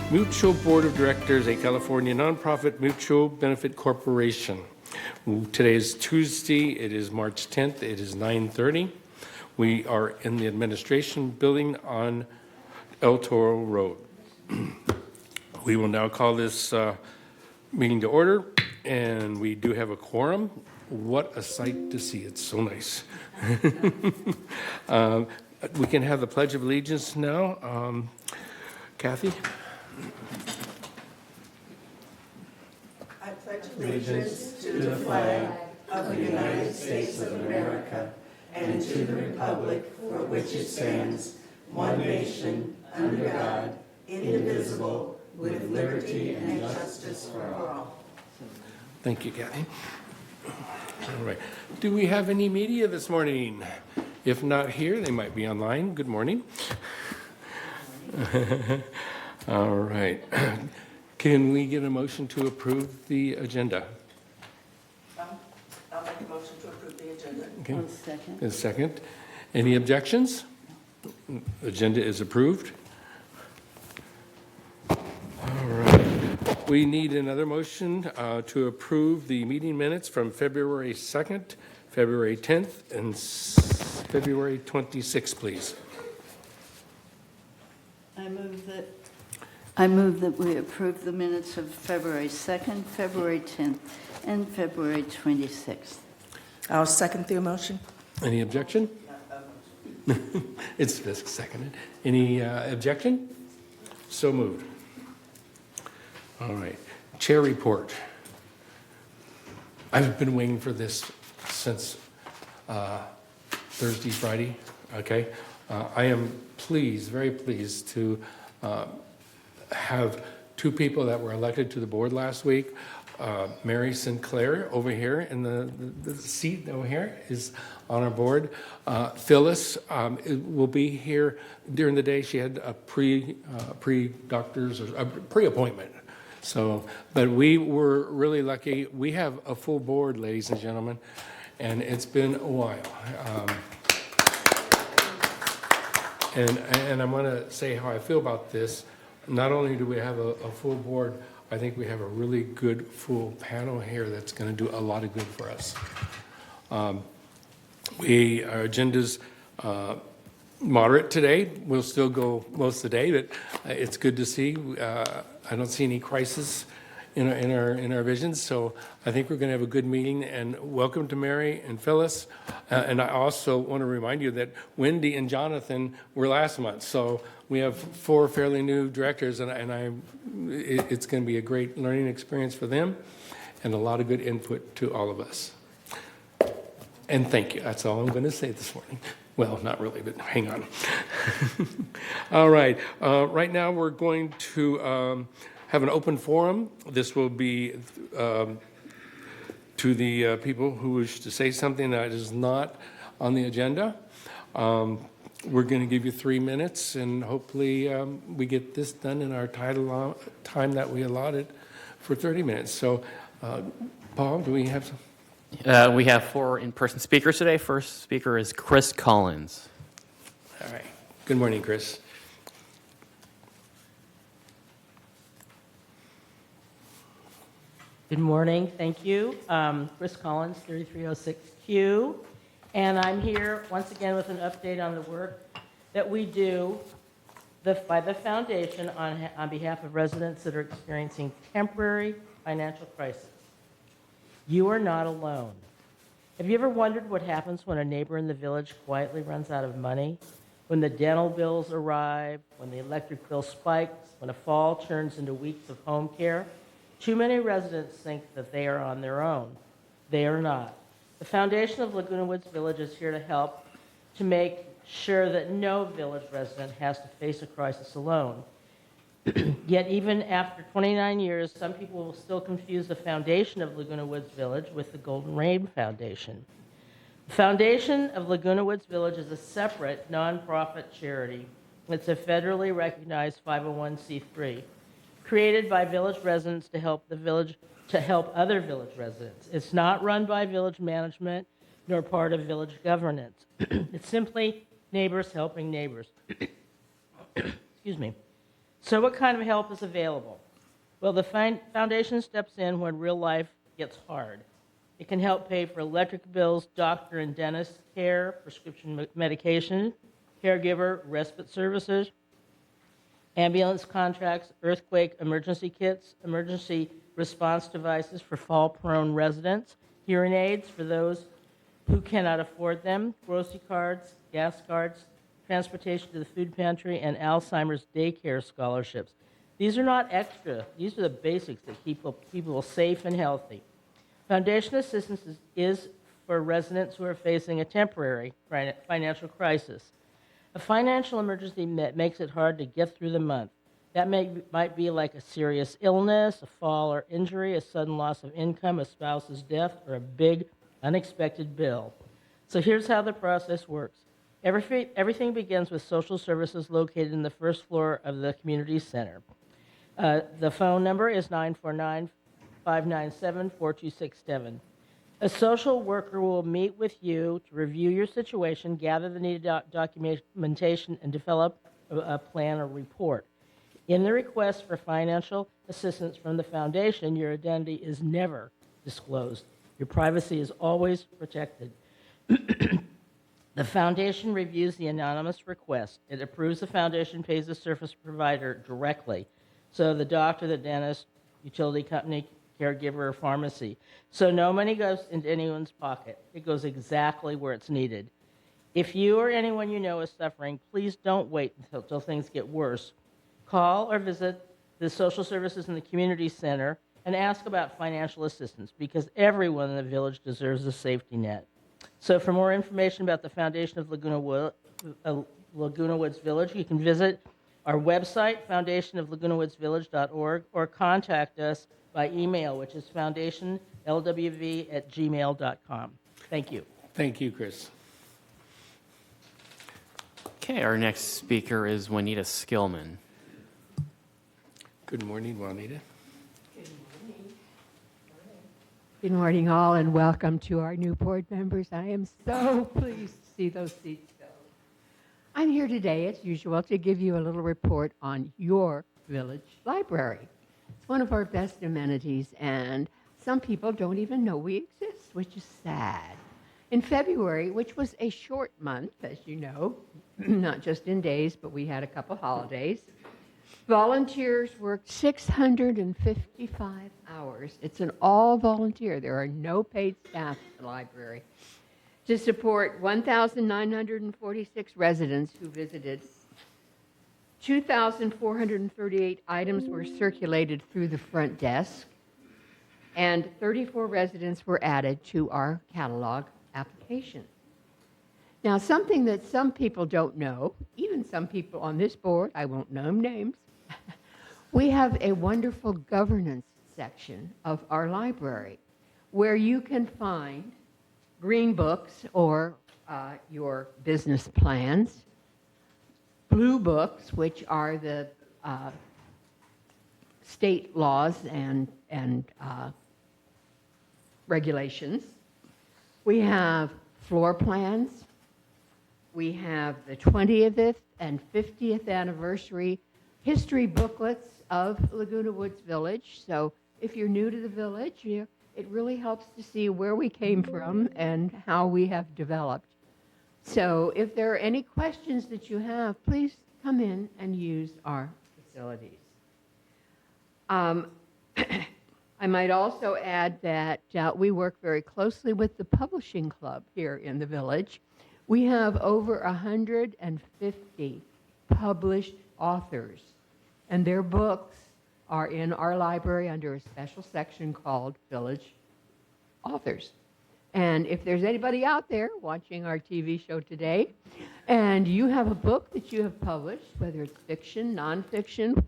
Mutual Board of Directors, a California nonprofit mutual benefit corporation. Today is Tuesday. It is March 10th. It is 9:30. We are in the administration building on El Toro Road. We will now call this meeting to order, and we do have a quorum. What a sight to see. It's so nice. We can have the Pledge of Allegiance now. Kathy? I pledge allegiance to the flag of the United States of America and to the republic for which it stands, one nation, under God, indivisible, with liberty and justice for all. Thank you, Kathy. All right. Do we have any media this morning? If not here, they might be online. Good morning. All right. Can we get a motion to approve the agenda? I'll make a motion to approve the agenda. Okay. One second. A second. Any objections? Agenda is approved. All right. We need another motion to approve the meeting minutes from February 2nd, February 10th, and February 26th, please. I move that we approve the minutes of February 2nd, February 10th, and February 26th. I'll second the motion. Any objection? It's seconded. Any objection? So moved. All right. Chair report. I've been waiting for this since Thursday, Friday. Okay. I am pleased, very pleased to have two people that were elected to the board last week. Mary Sinclair over here in the seat over here is on our board. Phyllis will be here during the day. She had a pre-doctor's or a pre-appointment. So, but we were really lucky. We have a full board, ladies and gentlemen, and it's been a while. And I'm going to say how I feel about this. Not only do we have a full board, I think we have a really good full panel here that's going to do a lot of good for us. Our agenda's moderate today. We'll still go most of the day, but it's good to see. I don't see any crisis in our visions, so I think we're going to have a good meeting. And welcome to Mary and Phyllis. And I also want to remind you that Wendy and Jonathan were last month, so we have 4 fairly new directors, and it's going to be a great learning experience for them, and a lot of good input to all of us. And thank you. That's all I'm going to say this morning. Well, not really, but hang on. All right. Right now we're going to have an open forum. This will be to the people who wish to say something that is not on the agenda. We're going to give you 3 minutes, and hopefully we get this done in our time that we allotted for 30 minutes. So, Paul, do we have some? We have 4 in-person speakers today. First speaker is Chris Collins. All right. Good morning, Chris. Good morning. Thank you. Chris Collins, 3306Q. And I'm here once again with an update on the work that we do by the foundation on behalf of residents that are experiencing temporary financial crisis. You are not alone. Have you ever wondered what happens when a neighbor in the village quietly runs out of money? When the dental bills arrive, when the electric bill spikes, when a fall turns into weeks of home care? Too many residents think that they are on their own. They are not. The foundation of Laguna Woods Village is here to help to make sure that no village resident has to face a crisis alone. Yet even after 29 years, some people will still confuse the foundation of Laguna Woods Village with the Golden Rain Foundation. The foundation of Laguna Woods Village is a separate nonprofit charity. It's a federally recognized 501c3, created by village residents to help other village residents. It's not run by village management nor part of village governance. It's simply neighbors helping neighbors. Excuse me. So what kind of help is available? Well, the foundation steps in when real life gets hard. It can help pay for electric bills, doctor and dentist care, prescription medication, caregiver, respite services, ambulance contracts, earthquake emergency kits, emergency response devices for fall-prone residents, hearing aids for those who cannot afford them, grocery cards, gas cards, transportation to the food pantry, and Alzheimer's daycare scholarships. These are not extra. These are the basics that keep people safe and healthy. Foundation assistance is for residents who are facing a temporary financial crisis. A financial emergency makes it hard to get through the month. That might be like a serious illness, a fall or injury, a sudden loss of income, a spouse's death, or a big unexpected bill. So here's how the process works. Everything begins with social services located in the first floor of the community center. The phone number is 949-597-4267. A social worker will meet with you to review your situation, gather the needed documentation, and develop a plan or report. In the request for financial assistance from the foundation, your identity is never disclosed. Your privacy is always protected. The foundation reviews the anonymous request. It approves the foundation, pays the service provider directly. So the doctor, the dentist, utility company, caregiver, or pharmacy. So no money goes into anyone's pocket. It goes exactly where it's needed. If you or anyone you know is suffering, please don't wait until things get worse. Call or visit the social services in the community center and ask about financial assistance, because everyone in the village deserves a safety net. So for more information about the Foundation of Laguna Woods Village, you can visit our website, foundationoflagunawoodsvillage.org, or contact us by email, which is foundationlwv@gmail.com. Thank you. Thank you, Chris. Okay, our next speaker is Juanita Skillman. Good morning, Juanita. Good morning, all, and welcome to our new board members. I am so pleased to see those seats go. I'm here today, as usual, to give you a little report on your village library. It's one of our best amenities, and some people don't even know we exist, which is sad. In February, which was a short month, as you know, not just in days, but we had a couple holidays, volunteers worked 655 hours. It's an all-volunteer. There are no paid staff at the library to support 1,946 residents who visited. 2,438 items were circulated through the front desk, and 34 residents were added to our catalog application. Now, something that some people don't know, even some people on this board, I won't name names, we have a wonderful governance section of our library where you can find green books or your business plans, blue books, which are the state laws and regulations. We have floor plans. We have the 20th and 50th anniversary history booklets of Laguna Woods Village. So if you're new to the village, it really helps to see where we came from and how we have developed. So if there are any questions that you have, please come in and use our facilities. I might also add that we work very closely with the publishing club here in the village. We have over 150 published authors, and their books are in our library under a special section called Village Authors. And if there's anybody out there watching our TV show today, and you have a book that you have published, whether it's fiction, nonfiction,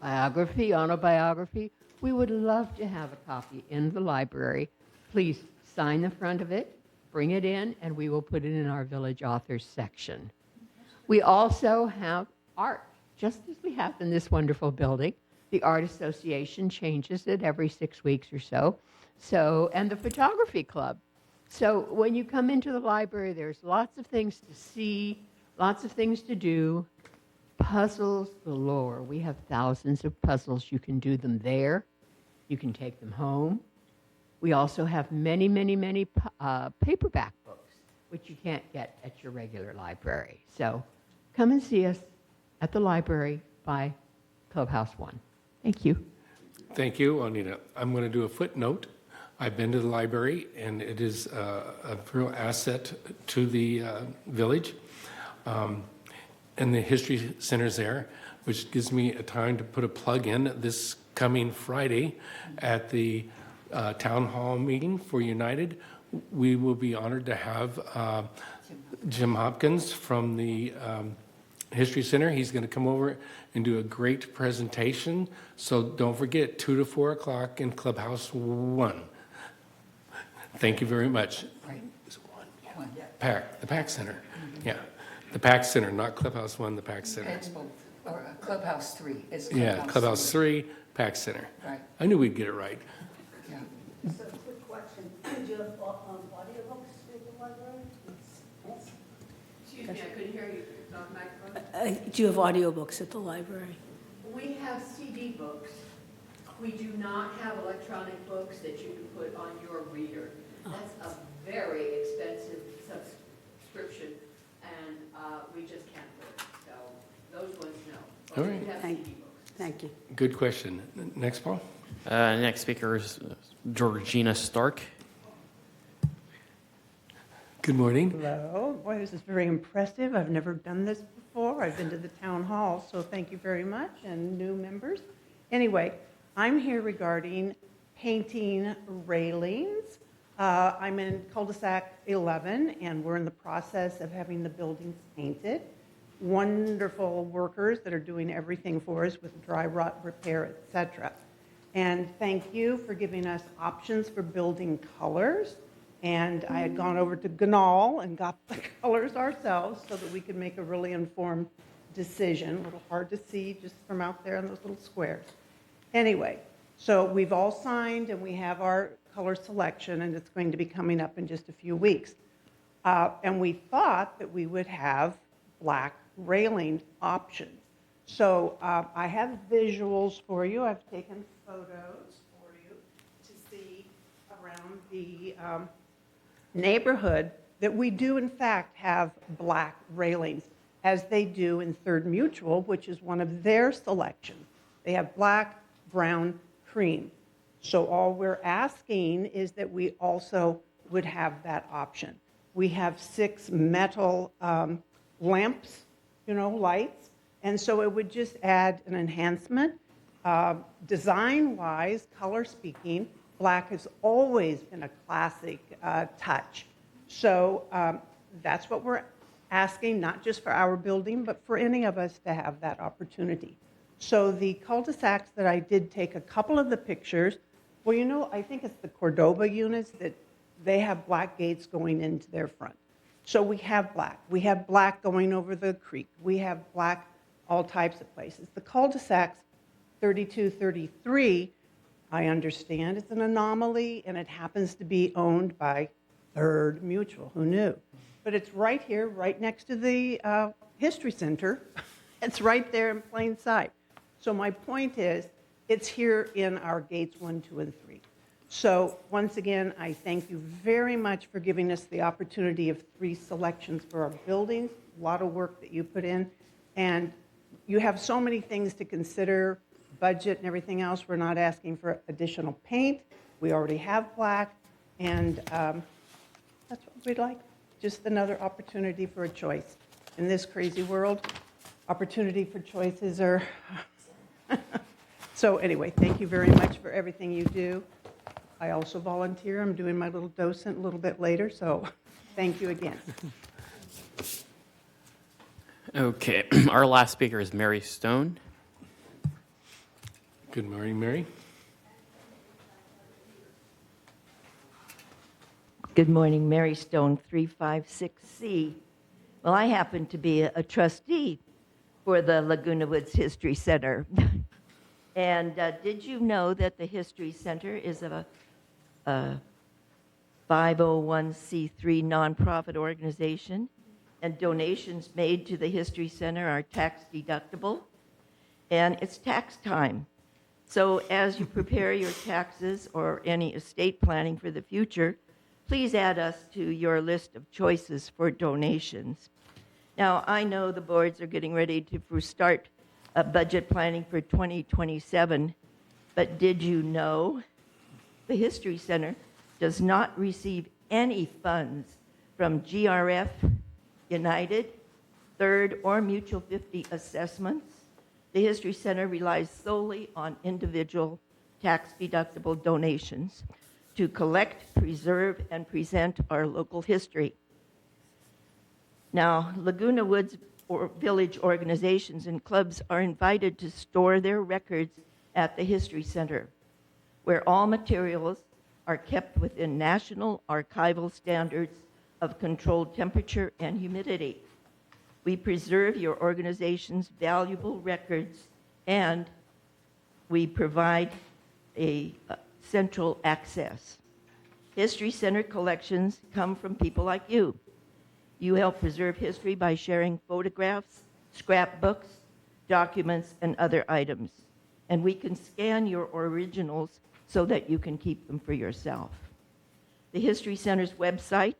biography, autobiography, we would love to have a copy in the library. Please sign the front of it, bring it in, and we will put it in our Village Authors section. We also have art, just as we have in this wonderful building. The Art Association changes it every 6 weeks or so. And the Photography Club. So when you come into the library, there's lots of things to see, lots of things to do. puzzles galore. We have thousands of puzzles. You can do them there. You can take them home. We also have many, many, many paperback books, which you can't get at your regular library. So come and see us at the library by Clubhouse 1. Thank you. Thank you, Anita. I'm going to do a footnote. I've been to the library, and it is a real asset to the village. And the history center's there, which gives me a time to put a plug in this coming Friday at the town hall meeting for United. We will be honored to have Jim Hopkins from the History Center. He's going to come over and do a great presentation. So don't forget, 2 to 4 o'clock in Clubhouse 1. Thank you very much. Right. Is it 1? Yeah. The PAC Center. Yeah. The PAC Center, not Clubhouse 1, the PAC Center. It's both, or Clubhouse 3 is Clubhouse Yeah, Clubhouse 3, PAC Center. Right. I knew we'd get it right. Yeah. So, quick question. Do you have audiobooks at the library? Yes. Excuse me, I couldn't hear you. It's on microphone. Do you have audiobooks at the library? We have CD books. We do not have electronic books that you can put on your reader. That's a very expensive subscription, and we just can't do it. So those ones, no. But All we right. do have Thank CD books. Thank you. Good question. Next, Paul? Next speaker is Georgina Stark. Good morning. Hello. Boy, this is very impressive. I've never done this before. I've been to the town hall, so thank you very much, and new members. Anyway, I'm here regarding painting railings. I'm in cul-de-sac 11, and we're in the process of having the buildings painted. Wonderful workers that are doing everything for us with dry rot repair, et cetera. And thank you for giving us options for building colors. And I had gone over to Ganal and got the colors ourselves so that we could make a really informed decision. A little hard to see just from out there in those little squares. Anyway, so we've all signed and we have our color selection, and it's going to be coming up in just a few weeks. And we thought that we would have black railing options. So I have visuals for you. I've taken photos for you to see around the neighborhood that we do in fact have black railings, as they do in Third Mutual, which is one of their selections. They have black, brown, cream. So all we're asking is that we also would have that option. We have 6 metal lamps, lights, and so it would just add an enhancement. Design-wise, color speaking, black has always been a classic touch. So that's what we're asking, not just for our building, but for any of us to have that opportunity. So the cul-de-sacs that I did take a couple of the pictures, well, I think it's the Cordoba units that they have black gates going into their front. So we have black. We have black going over the creek. We have black all types of places. The cul-de-sacs 32, 33, I understand it's an anomaly, and it happens to be owned by Third Mutual. Who knew? But it's right here, right next to the History Center. It's right there in plain sight. So my point is, it's here in our gates 1, 2, and 3. So once again, I thank you very much for giving us the opportunity of 3 selections for our buildings. A lot of work that you put in. And you have so many things to consider, budget and everything else. We're not asking for additional paint. We already have black. And that's what we'd like. Just another opportunity for a choice. In this crazy world, opportunity for choices are... So anyway, thank you very much for everything you do. I also volunteer. I'm doing my little docent a little bit later, so thank you again. Okay, our last speaker is Mary Stone. Good morning, Mary. Good morning, Mary Stone, 356C. Well, I happen to be a trustee for the Laguna Woods History Center. And did you know that the History Center is a 501c3 nonprofit organization? and donations made to the History Center are tax deductible, and it's tax time. So as you prepare your taxes or any estate planning for the future, please add us to your list of choices for donations. Now, I know the boards are getting ready to start budget planning for 2027, but did you know the History Center does not receive any funds from GRF, United, Third, or Mutual 50 assessments? The History Center relies solely on individual tax-deductible donations to collect, preserve, and present our local history. Now, Laguna Woods Village organizations and clubs are invited to store their records at the History Center, where all materials are kept within national archival standards of controlled temperature and humidity. We preserve your organization's valuable records, and we provide a central access. History Center collections come from people like you. You help preserve history by sharing photographs, scrapbooks, documents, and other items. And we can scan your originals so that you can keep them for yourself. The History Center's website,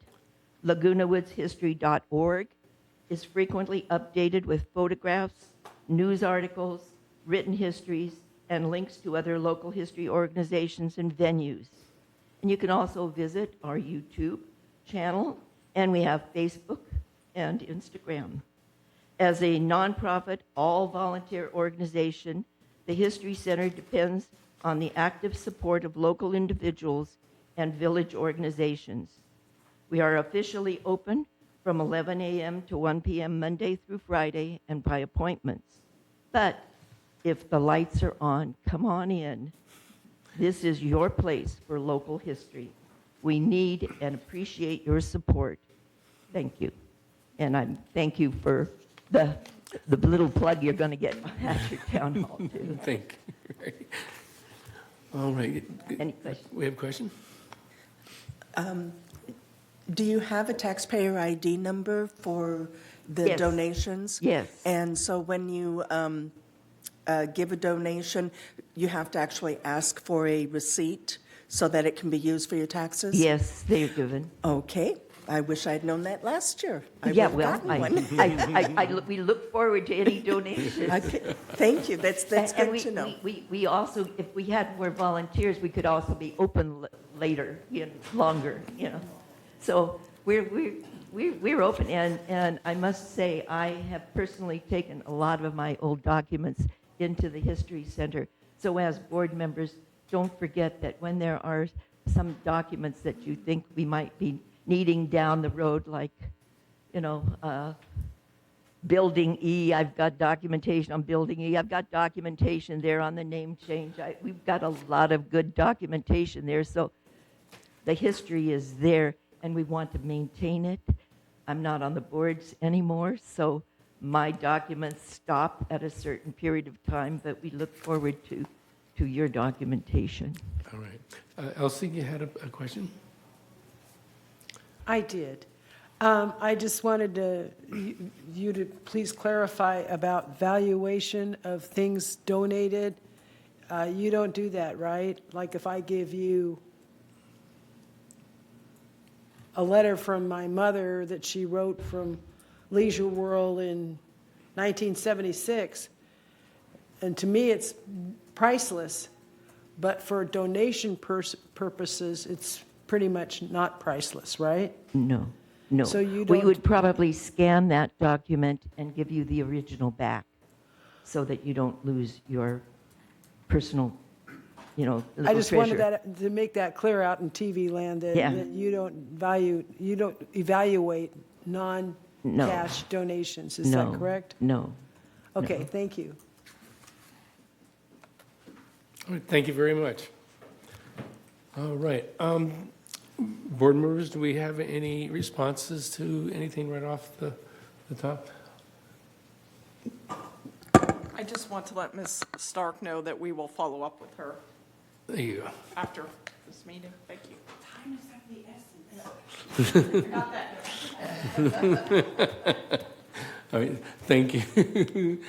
lagunawoodshistory.org, is frequently updated with photographs, news articles, written histories, and links to other local history organizations and venues. And you can also visit our YouTube channel, and we have Facebook and Instagram. As a nonprofit, all-volunteer organization, the History Center depends on the active support of local individuals and village organizations. We are officially open from 11 a.m. to 1 p.m. Monday through Friday and by appointments. But if the lights are on, come on in. This is your place for local history. We need and appreciate your support. Thank you. And I thank you for the little plug you're going to get at your town hall, too. Thank you. All right. Any questions? We have a question? Do you have a taxpayer ID number for the Yes. donations? Yes. And so when you give a donation, you have to actually ask for a receipt so that it can be used for your taxes? Yes, they're given. Okay. I wish I'd known that last year. I Yeah, would've well, gotten one. we look forward to any donations. Okay. Thank you. That's And good to know. we also, if we had more volunteers, we could also be open later, longer, So we're open, and I must say, I have personally taken a lot of my old documents into the History Center. So as board members, don't forget that when there are some documents that you think we might be needing down the road, like, Building E, I've got documentation on Building E. I've got documentation there on the name change. We've got a lot of good documentation there, so the history is there, and we want to maintain it. I'm not on the boards anymore, so my documents stop at a certain period of time, but we look forward to your documentation. All right. Elsie, you had a question? I did. I just wanted you to please clarify about valuation of things donated. You don't do that, right? Like if I give you a letter from my mother that she wrote from Leisure World in 1976, and to me it's priceless, but for donation purposes, it's pretty much not priceless, right? No. So you We don't- would probably scan that document and give you the original back so that you don't lose your personal, little I just wanted treasure. to make that clear out in TV land that Yeah. that you don't evaluate non-cash donations. Is that correct? No. Okay, thank you. All right, thank you very much. All right. Board members, do we have any responses to anything right off the top? I just want to let Ms. Stark know that we will follow up with her There you go. after this meeting. Thank you. All right, thank you.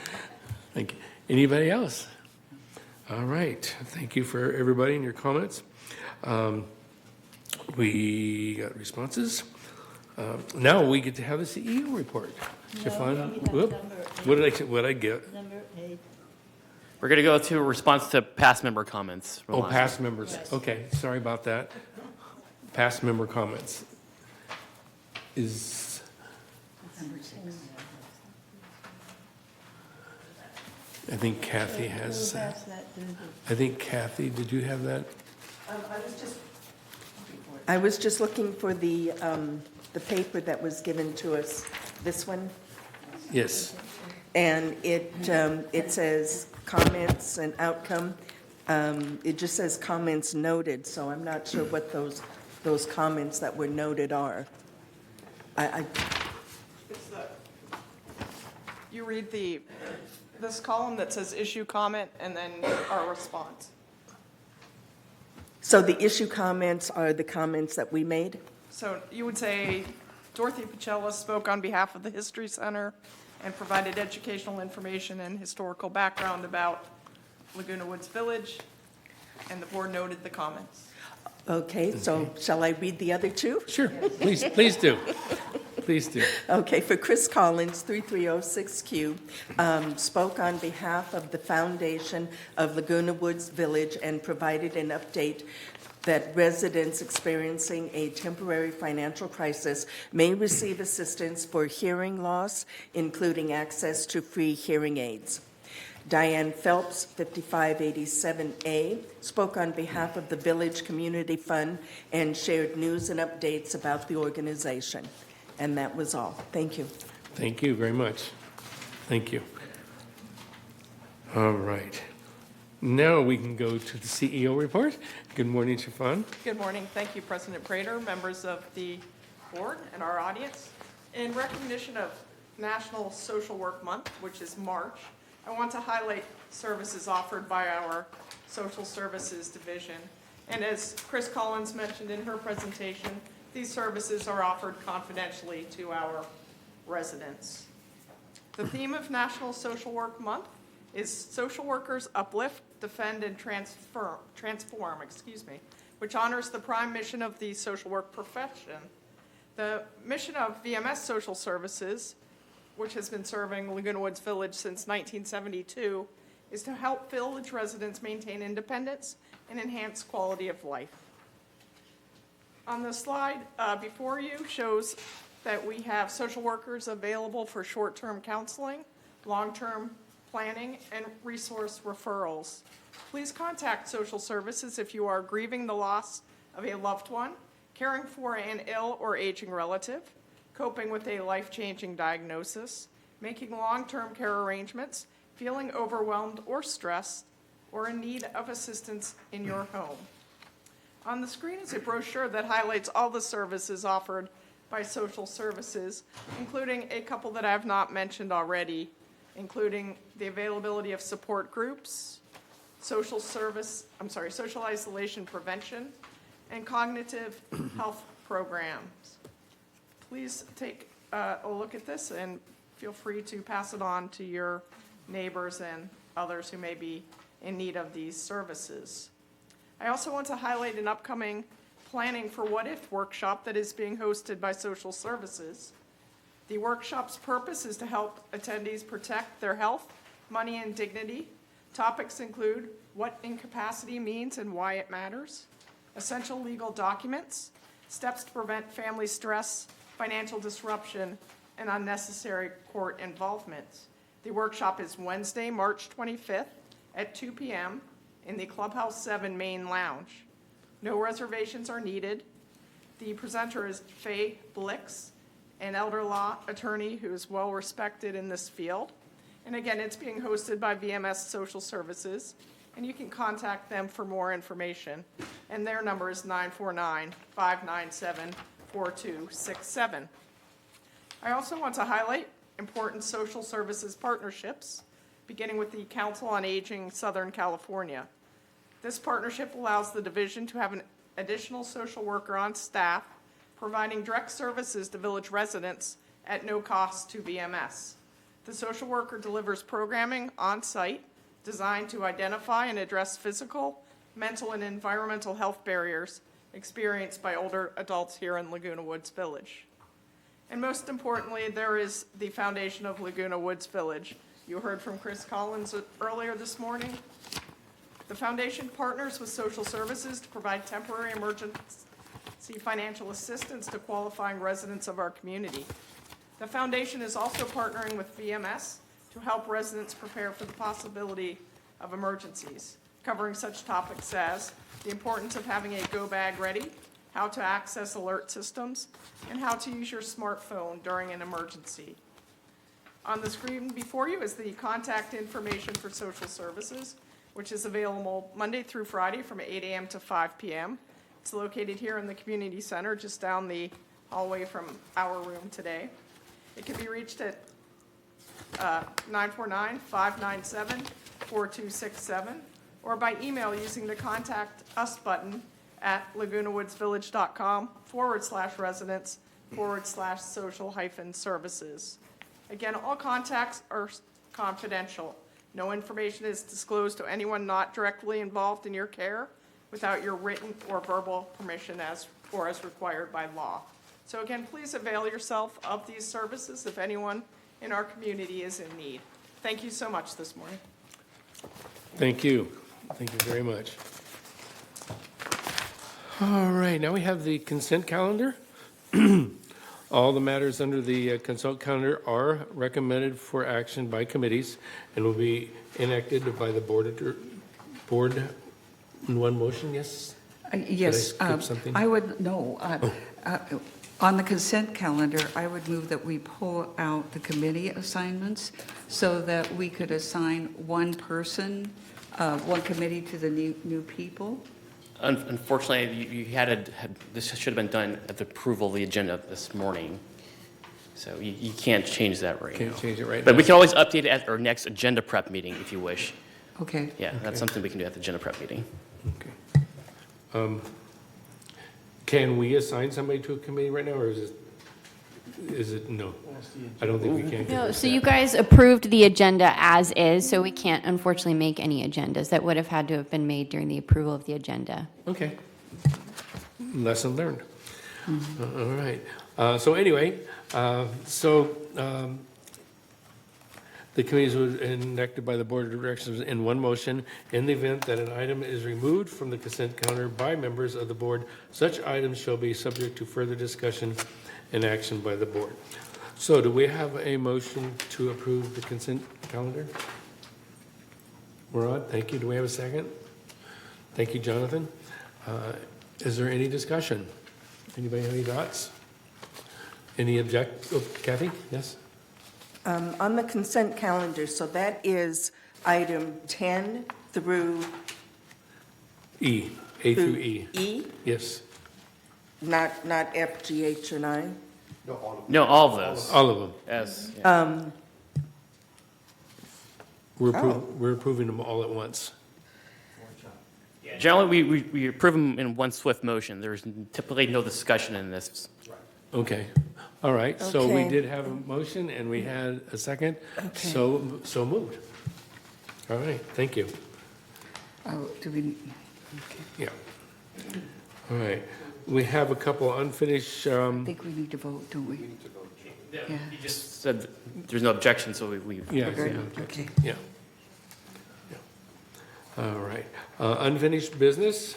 Thank you. Anybody else? All right, thank you for everybody and your comments. We got responses. Now we get to have the CEO report. Stefan, whoop, what did I get? Number 8. We're going to go to a response to past member comments. from Oh, last past members. Okay, sorry about that. Past member comments. Is, Number 6. I think Kathy has that. I think Kathy, did you have that? I was just looking for the paper that was given to us, this one, Yes. and it says comments and outcome. It just says comments noted, so I'm not sure what those comments that were noted are. It's you read this column that says issue comment and then our response. So the issue comments are the comments that we made? So you would say Dorothy Pacella spoke on behalf of the History Center and provided educational information and historical background about Laguna Woods Village, and the board noted the comments. Okay, so shall I read the other two? Sure, please do. Please do. Okay, for Chris Collins, 3306Q, spoke on behalf of the foundation of Laguna Woods Village and provided an update that residents experiencing a temporary financial crisis may receive assistance for hearing loss, including access to free hearing aids. Diane Phelps, 5587A, spoke on behalf of the Village Community Fund and shared news and updates about the organization. And that was all. Thank you. Thank you very much. Thank you. All right. Now we can go to the CEO report. Good morning, Stefan. Good morning. Thank you, President Prater, members of the board, and our audience. In recognition of National Social Work Month, which is March, I want to highlight services offered by our Social Services Division. And as Chris Collins mentioned in her presentation, these services are offered confidentially to our residents. The theme of National Social Work Month is Social Workers Uplift, Defend, and Transform, which honors the prime mission of the social work profession. The mission of VMS Social Services, which has been serving Laguna Woods Village since 1972, is to help village residents maintain independence and enhance quality of life. On the slide before you shows that we have social workers available for short-term counseling, long-term planning, and resource referrals. Please contact social services if you are grieving the loss of a loved one, caring for an ill or aging relative, coping with a life-changing diagnosis, making long-term care arrangements, feeling overwhelmed or stressed, or in need of assistance in your home. On the screen is a brochure that highlights all the services offered by social services, including a couple that I have not mentioned already, including the availability of support groups, social isolation prevention, and cognitive health programs. Please take a look at this and feel free to pass it on to your neighbors and others who may be in need of these services. I also want to highlight an upcoming Planning for What If workshop that is being hosted by Social Services. The workshop's purpose is to help attendees protect their health, money, and dignity. Topics include what incapacity means and why it matters, essential legal documents, steps to prevent family stress, financial disruption, and unnecessary court involvement. The workshop is Wednesday, March 25th at 2 p.m. in the Clubhouse 7 main lounge. No reservations are needed. The presenter is Faye Blix, an elder law attorney who is well respected in this field. And again, it's being hosted by VMS Social Services, and you can contact them for more information. And their number is 949-597-4267. I also want to highlight important social services partnerships, beginning with the Council on Aging Southern California. This partnership allows the division to have an additional social worker on staff providing direct services to village residents at no cost to VMS. The social worker delivers programming on-site designed to identify and address physical, mental, and environmental health barriers experienced by older adults here in Laguna Woods Village. And most importantly, there is the foundation of Laguna Woods Village. You heard from Chris Collins earlier this morning. The foundation partners with social services to provide temporary emergency financial assistance to qualifying residents of our community. The foundation is also partnering with VMS to help residents prepare for the possibility of emergencies, covering such topics as the importance of having a go bag ready, how to access alert systems, and how to use your smartphone during an emergency. On the screen before you is the contact information for social services, which is available Monday through Friday from 8 a.m. to 5 p.m. It's located here in the community center, just down the hallway from our room today. It can be reached at 949-597-4267 or by email using the Contact Us button at lagunawoodsvillage.com/residents/social-services. Again, all contacts are confidential. No information is disclosed to anyone not directly involved in your care without your written or verbal permission as required by law. So again, please avail yourself of these services if anyone in our community is in need. Thank you so much this morning. Thank you. Thank you very much. All right, now we have the consent calendar. All the matters under the consent calendar are recommended for action by committees and will be enacted by the board in one motion, yes? Yes. Did I skip something? I would, no. On the consent calendar, I would move that we pull out the committee assignments so that we could assign one person, one committee to the new people. Unfortunately, this should have been done at the approval of the agenda this morning. So you can't change that right now. Can't change it right now. But we can always update it at our next agenda prep meeting if you wish. Okay. Yeah, that's something we can do at the agenda prep meeting. Okay. Can we assign somebody to a committee right now, or is it no? I don't think we can. No, so you guys approved the agenda as is, so we can't unfortunately make any agendas. That would have had to have been made during the approval of the agenda. Okay. Lesson learned. All right. So anyway, the committees were enacted by the Board of Directors in one motion. In the event that an item is removed from the consent calendar by members of the board, such items shall be subject to further discussion and action by the board. So do we have a motion to approve the consent calendar? Murad, thank you. Do we have a second? Thank you, Jonathan. Is there any discussion? Anybody have any thoughts? Any Kathy? Yes? On the consent calendar, so that is item 10 through E, A through E. E, Yes, not F, G, H, and I? No, all of those. all of them. As, We're approving them all at once. generally, we approve them in one swift motion. There's typically no discussion in this. Okay, all right. So we Okay. did have a motion and we had a second. Okay. So moved. All right, thank you. Oh, do we, Yeah. All right. We have a couple unfinished, I think we need to vote, don't we? Yeah. You just said that there's no objection, so we. yeah, Okay. yeah. Okay. Yeah. Yeah. All right. Unfinished business.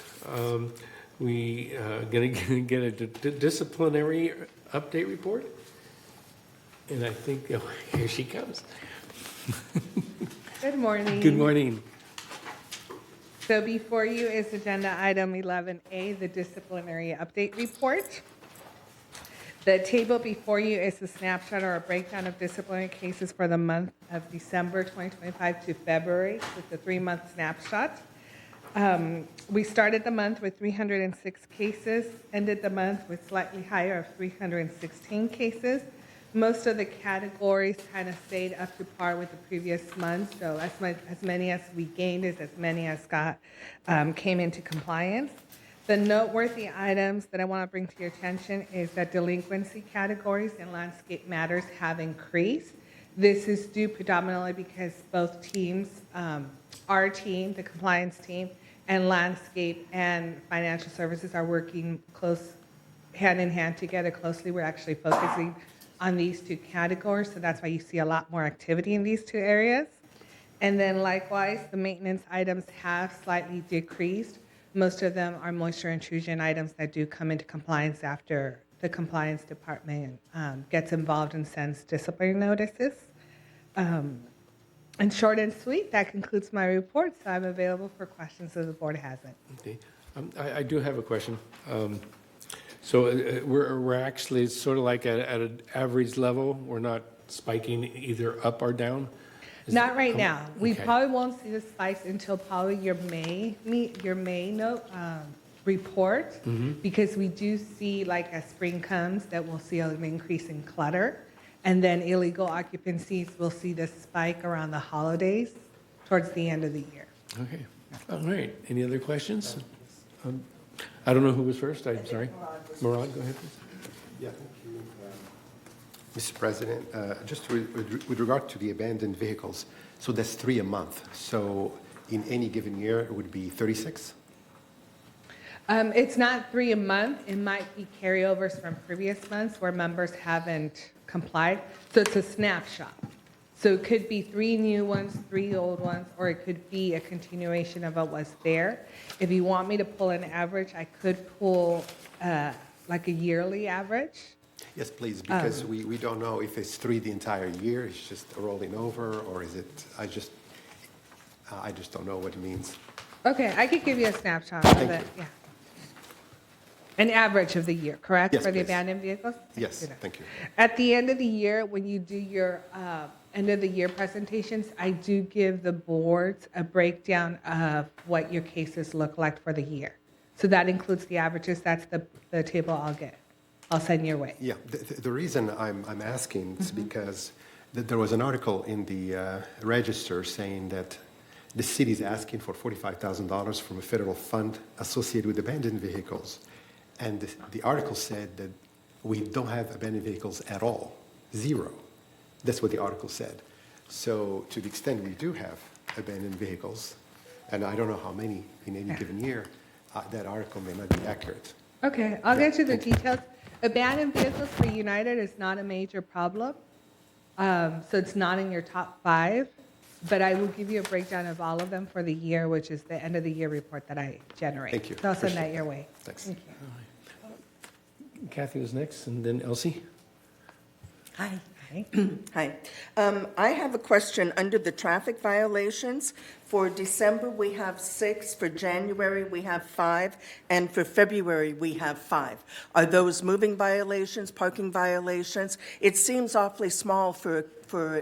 We gonna get a disciplinary update report. And I think, oh, here she comes. Good morning. Good morning. So before you is agenda item 11A, the disciplinary update report. The table before you is a snapshot or a breakdown of disciplinary cases for the month of December 2025 to February. It's a 3-month snapshot. We started the month with 306 cases, ended the month with slightly higher of 316 cases. Most of the categories kind of stayed up to par with the previous month, so as many as we gained is as many as came into compliance. The noteworthy items that I want to bring to your attention is that delinquency categories and landscape matters have increased. This is due predominantly because both teams, our team, the compliance team, and landscape and financial services are working close, hand in hand together closely. We're actually focusing on these two categories, so that's why you see a lot more activity in these two areas. And then likewise, the maintenance items have slightly decreased. Most of them are moisture intrusion items that do come into compliance after the compliance department gets involved and sends disciplinary notices. And short and sweet, that concludes my report, so I'm available for questions if the board has it. Okay. I do have a question. So we're actually sort of like at an average level. We're not spiking either up or down? Not right now. We okay. probably won't see the spikes until probably your May note report, because we do see, like, as spring comes, that we'll see an increase in clutter, and then illegal occupancies. We'll see the spike around the holidays towards the end of the year. Okay. All right. Any other questions? I don't know who was first. I'm sorry. Murad, go ahead, please. Yeah, thank you. Mr. President, just with regard to the abandoned vehicles, so that's 3 a month. So in any given year, it would be 36? It's not 3 a month. It might be carryovers from previous months where members haven't complied. So it's a snapshot. So it could be 3 new ones, 3 old ones, or it could be a continuation of what was there. If you want me to pull an average, I could pull like a yearly average. Yes, please, because we don't know if it's 3 the entire year, it's just rolling over, or is it, I just don't know what it means. Okay, I could give you a snapshot of Thank it. you. Yeah. An average of the year, correct? Yes, for the please. abandoned vehicles? Yes, thank you. At the end of the year, when you do your end of the year presentations, I do give the boards a breakdown of what your cases look like for the year. So that includes the averages. That's the table I'll send your way. Yeah, the reason I'm asking is because there was an article in the Register saying that the city is asking for $45,000 from a federal fund associated with abandoned vehicles. And the article said that we don't have abandoned vehicles at all, 0. That's what the article said. So to the extent we do have abandoned vehicles, and I don't know how many in any given year, that article may not be accurate. Okay, I'll get you the details. Abandoned vehicles for United is not a major problem. So it's not in your top 5, but I will give you a breakdown of all of them for the year, which is the end of the year report that I generate. Thank you. So I'll send Appreciate that your way. Thanks. Thank you. Kathy was next, and then Elsie. Hi. Hi. I have a question under the traffic violations. For December, we have 6. For January, we have 5. And for February, we have 5. Are those moving violations, parking violations? It seems awfully small for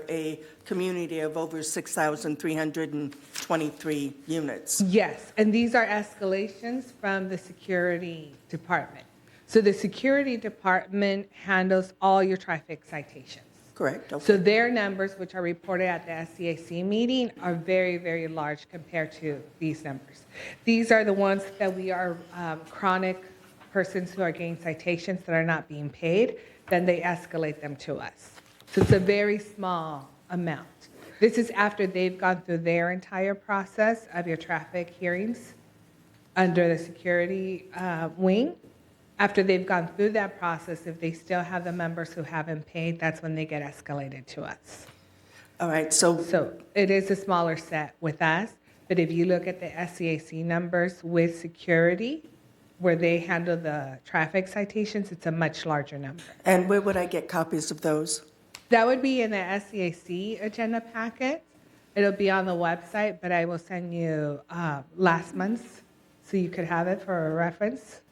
a community of over 6,323 units. Yes, and these are escalations from the security department. So the security department handles all your traffic citations. Correct. Okay. So their numbers, which are reported at the SCAC meeting, are very, very large compared to these numbers. These are the ones that we are chronic persons who are getting citations that are not being paid, then they escalate them to us. So it's a very small amount. This is after they've gone through their entire process of your traffic hearings under the security wing. After they've gone through that process, if they still have the members who haven't paid, that's when they get escalated to us. All right, so it is a smaller set with us, but if you look at the SCAC numbers with security, where they handle the traffic citations, it's a much larger number. And where would I get copies of those? That would be in the SCAC agenda packet. It'll be on the website, but I will send you last month's so you could have it for a reference.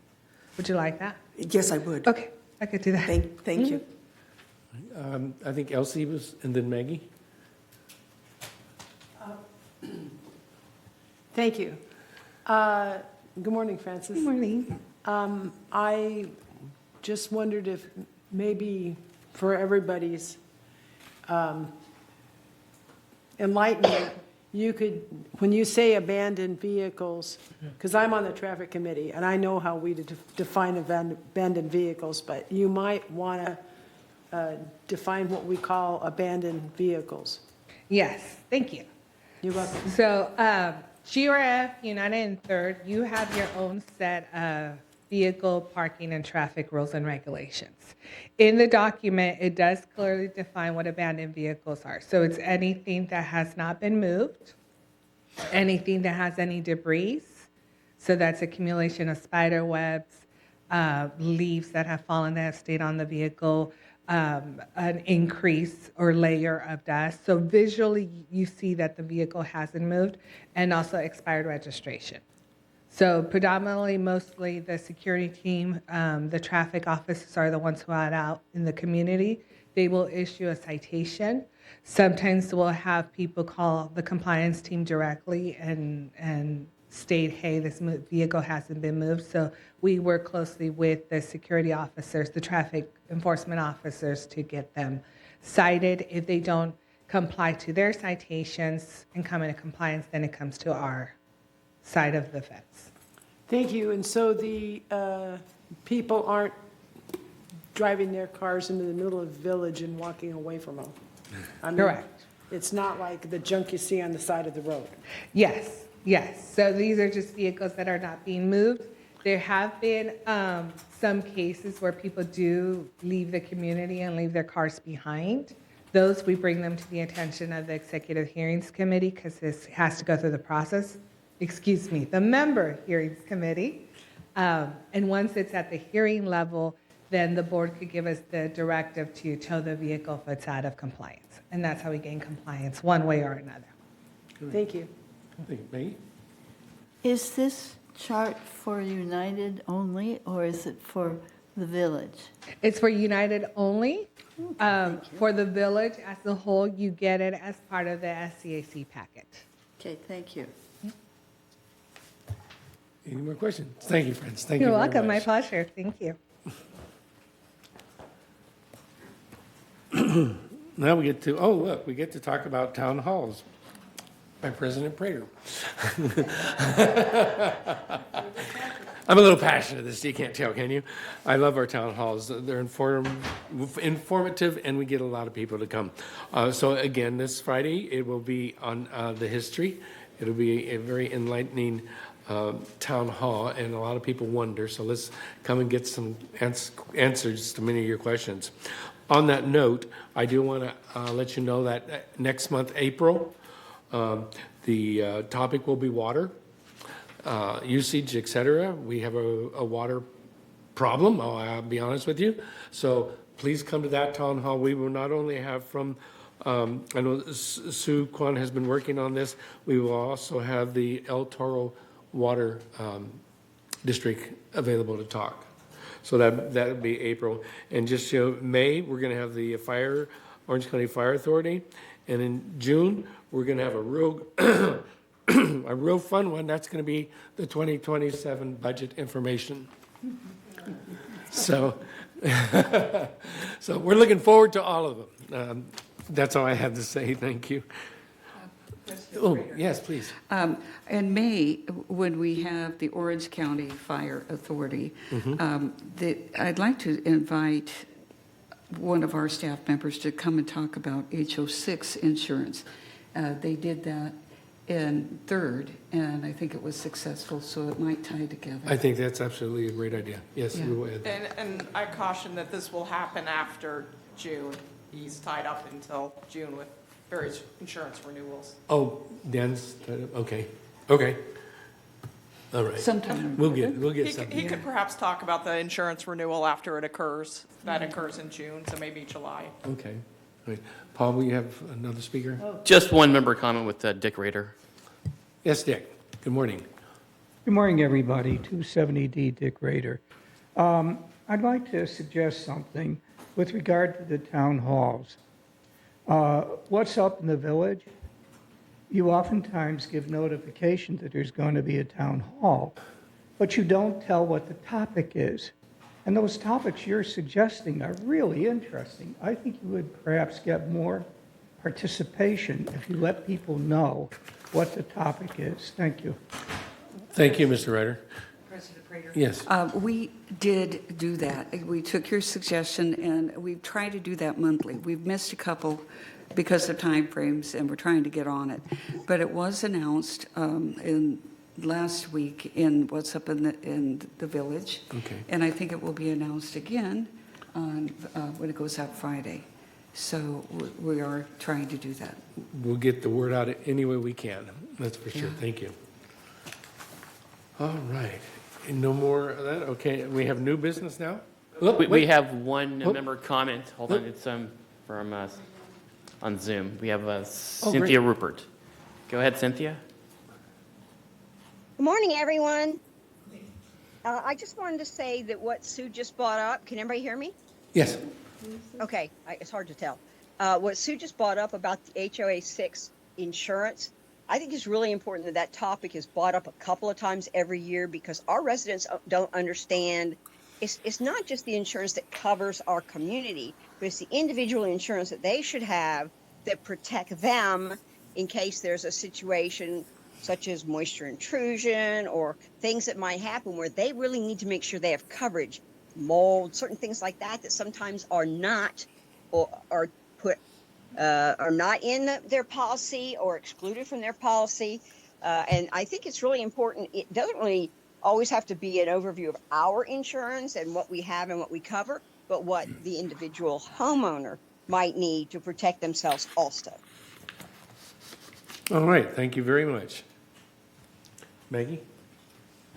Would you like that? Yes, I would. Okay, I could do that. Thank you. I think Elsie was, and then Maggie. Thank you. Good morning, Francis. Good morning. I just wondered if maybe for everybody's enlightenment, you could, when you say abandoned vehicles, because I'm on the traffic committee, and I know how we define abandoned vehicles, but you might want to define what we call abandoned vehicles. Yes, thank you. You're welcome. So, GRF, United and Third, you have your own set of vehicle parking and traffic rules and regulations. In the document, it does clearly define what abandoned vehicles are. So it's anything that has not been moved, anything that has any debris. So that's accumulation of spider webs, leaves that have fallen that have stayed on the vehicle, an increase or layer of dust. So visually, you see that the vehicle hasn't moved, and also expired registration. So predominantly, mostly the security team, the traffic officers are the ones who are out in the community. They will issue a citation. Sometimes we'll have people call the compliance team directly and state, hey, this vehicle hasn't been moved. So we work closely with the security officers, the traffic enforcement officers, to get them cited. If they don't comply to their citations and come into compliance, then it comes to our side of the fence. Thank you. And so the people aren't driving their cars into the middle of the village and walking away from them? I mean, Correct. It's not like the junk you see on the side of the road? Yes, yes. So these are just vehicles that are not being moved. There have been some cases where people do leave the community and leave their cars behind. Those, we bring them to the attention of the Executive Hearings Committee, because this has to go through the process. Excuse me, the Member Hearings Committee. And once it's at the hearing level, then the board could give us the directive to tow the vehicle if it's out of compliance. And that's how we gain compliance, one way or another. Thank you. Thank you. Maggie? Is this chart for United only, or is it for the village? It's for United only. For the village as a whole, you get it as part of the SCAC packet. Okay, thank you. Any more questions? Thank you, friends. Thank You're you very welcome. My much. pleasure. Thank you. Now we get to, oh, look, we get to talk about town halls by President Prater. I'm a little passionate about this, you can't tell, can you? I love our town halls. They're informative, and we get a lot of people to come. So again, this Friday, it will be on the history. It'll be a very enlightening town hall, and a lot of people wonder. So let's come and get some answers to many of your questions. On that note, I do want to let you know that next month, April, the topic will be water, usage, etc. We have a water problem, I'll be honest with you. So please come to that town hall. We will not only have from, I know Sue Kwan has been working on this, we will also have the El Toro Water District available to talk. So that would be April. And just May, we're going to have the Orange County Fire Authority. And in June, we're going to have a real a real fun one. That's going to be the 2027 budget information. So, so we're looking forward to all of them. That's all I have to say. Thank you. Oh, yes, please. In May, when we have the Orange County Fire Authority, I'd like to invite one of our staff members to come and talk about HO6 insurance. They did that in Third, and I think it was successful, so it might tie together. I think that's absolutely a great idea. Yes, Yeah. we will add that. And I caution that this will happen after June. He's tied up until June with various insurance renewals. Oh, Dan's, okay, okay. All right. Sometime. We'll get He something. could perhaps talk about the insurance renewal after it occurs. That occurs in June, so maybe July. Okay. All right. Paul, will you have another speaker? Just one member comment with Dick Rader. Yes, Dick. Good morning. Good morning, everybody. 270D Dick Rader. I'd like to suggest something with regard to the town halls. What's up in the village? You oftentimes give notification that there's going to be a town hall, but you don't tell what the topic is. And those topics you're suggesting are really interesting. I think you would perhaps get more participation if you let people know what the topic is. Thank you. Thank you, Mr. Ryder. President Prater? Yes. We did do that. We took your suggestion, and we've tried to do that monthly. We've missed a couple because of timeframes, and we're trying to get on it. But it was announced in last week in what's up in the village. Okay. And I think it will be announced again on when it goes out Friday. So we are trying to do that. We'll get the word out any way we can. That's for sure. Thank you. All right. And no more of that? Okay, we have new business now? Look, We wait. have one Oh. member comment. Hold on, Oh. it's from on Zoom. We have Oh, Cynthia Rupert. Go ahead, Cynthia. Good morning, everyone. I just wanted to say that what Sue just brought up, can everybody hear me? Yes. Okay, it's hard to tell. What Sue just brought up about the HOA 6 insurance, I think it's really important that that topic is brought up a couple of times every year because our residents don't understand. It's not just the insurance that covers our community, but it's the individual insurance that they should have that protect them in case there's a situation such as moisture intrusion or things that might happen where they really need to make sure they have coverage, mold, certain things like that that sometimes are not or are put are not in their policy or excluded from their policy. And I think it's really important. It doesn't really always have to be an overview of our insurance and what we have and what we cover, but what the individual homeowner might need to protect themselves also. All right, thank you very much. Maggie?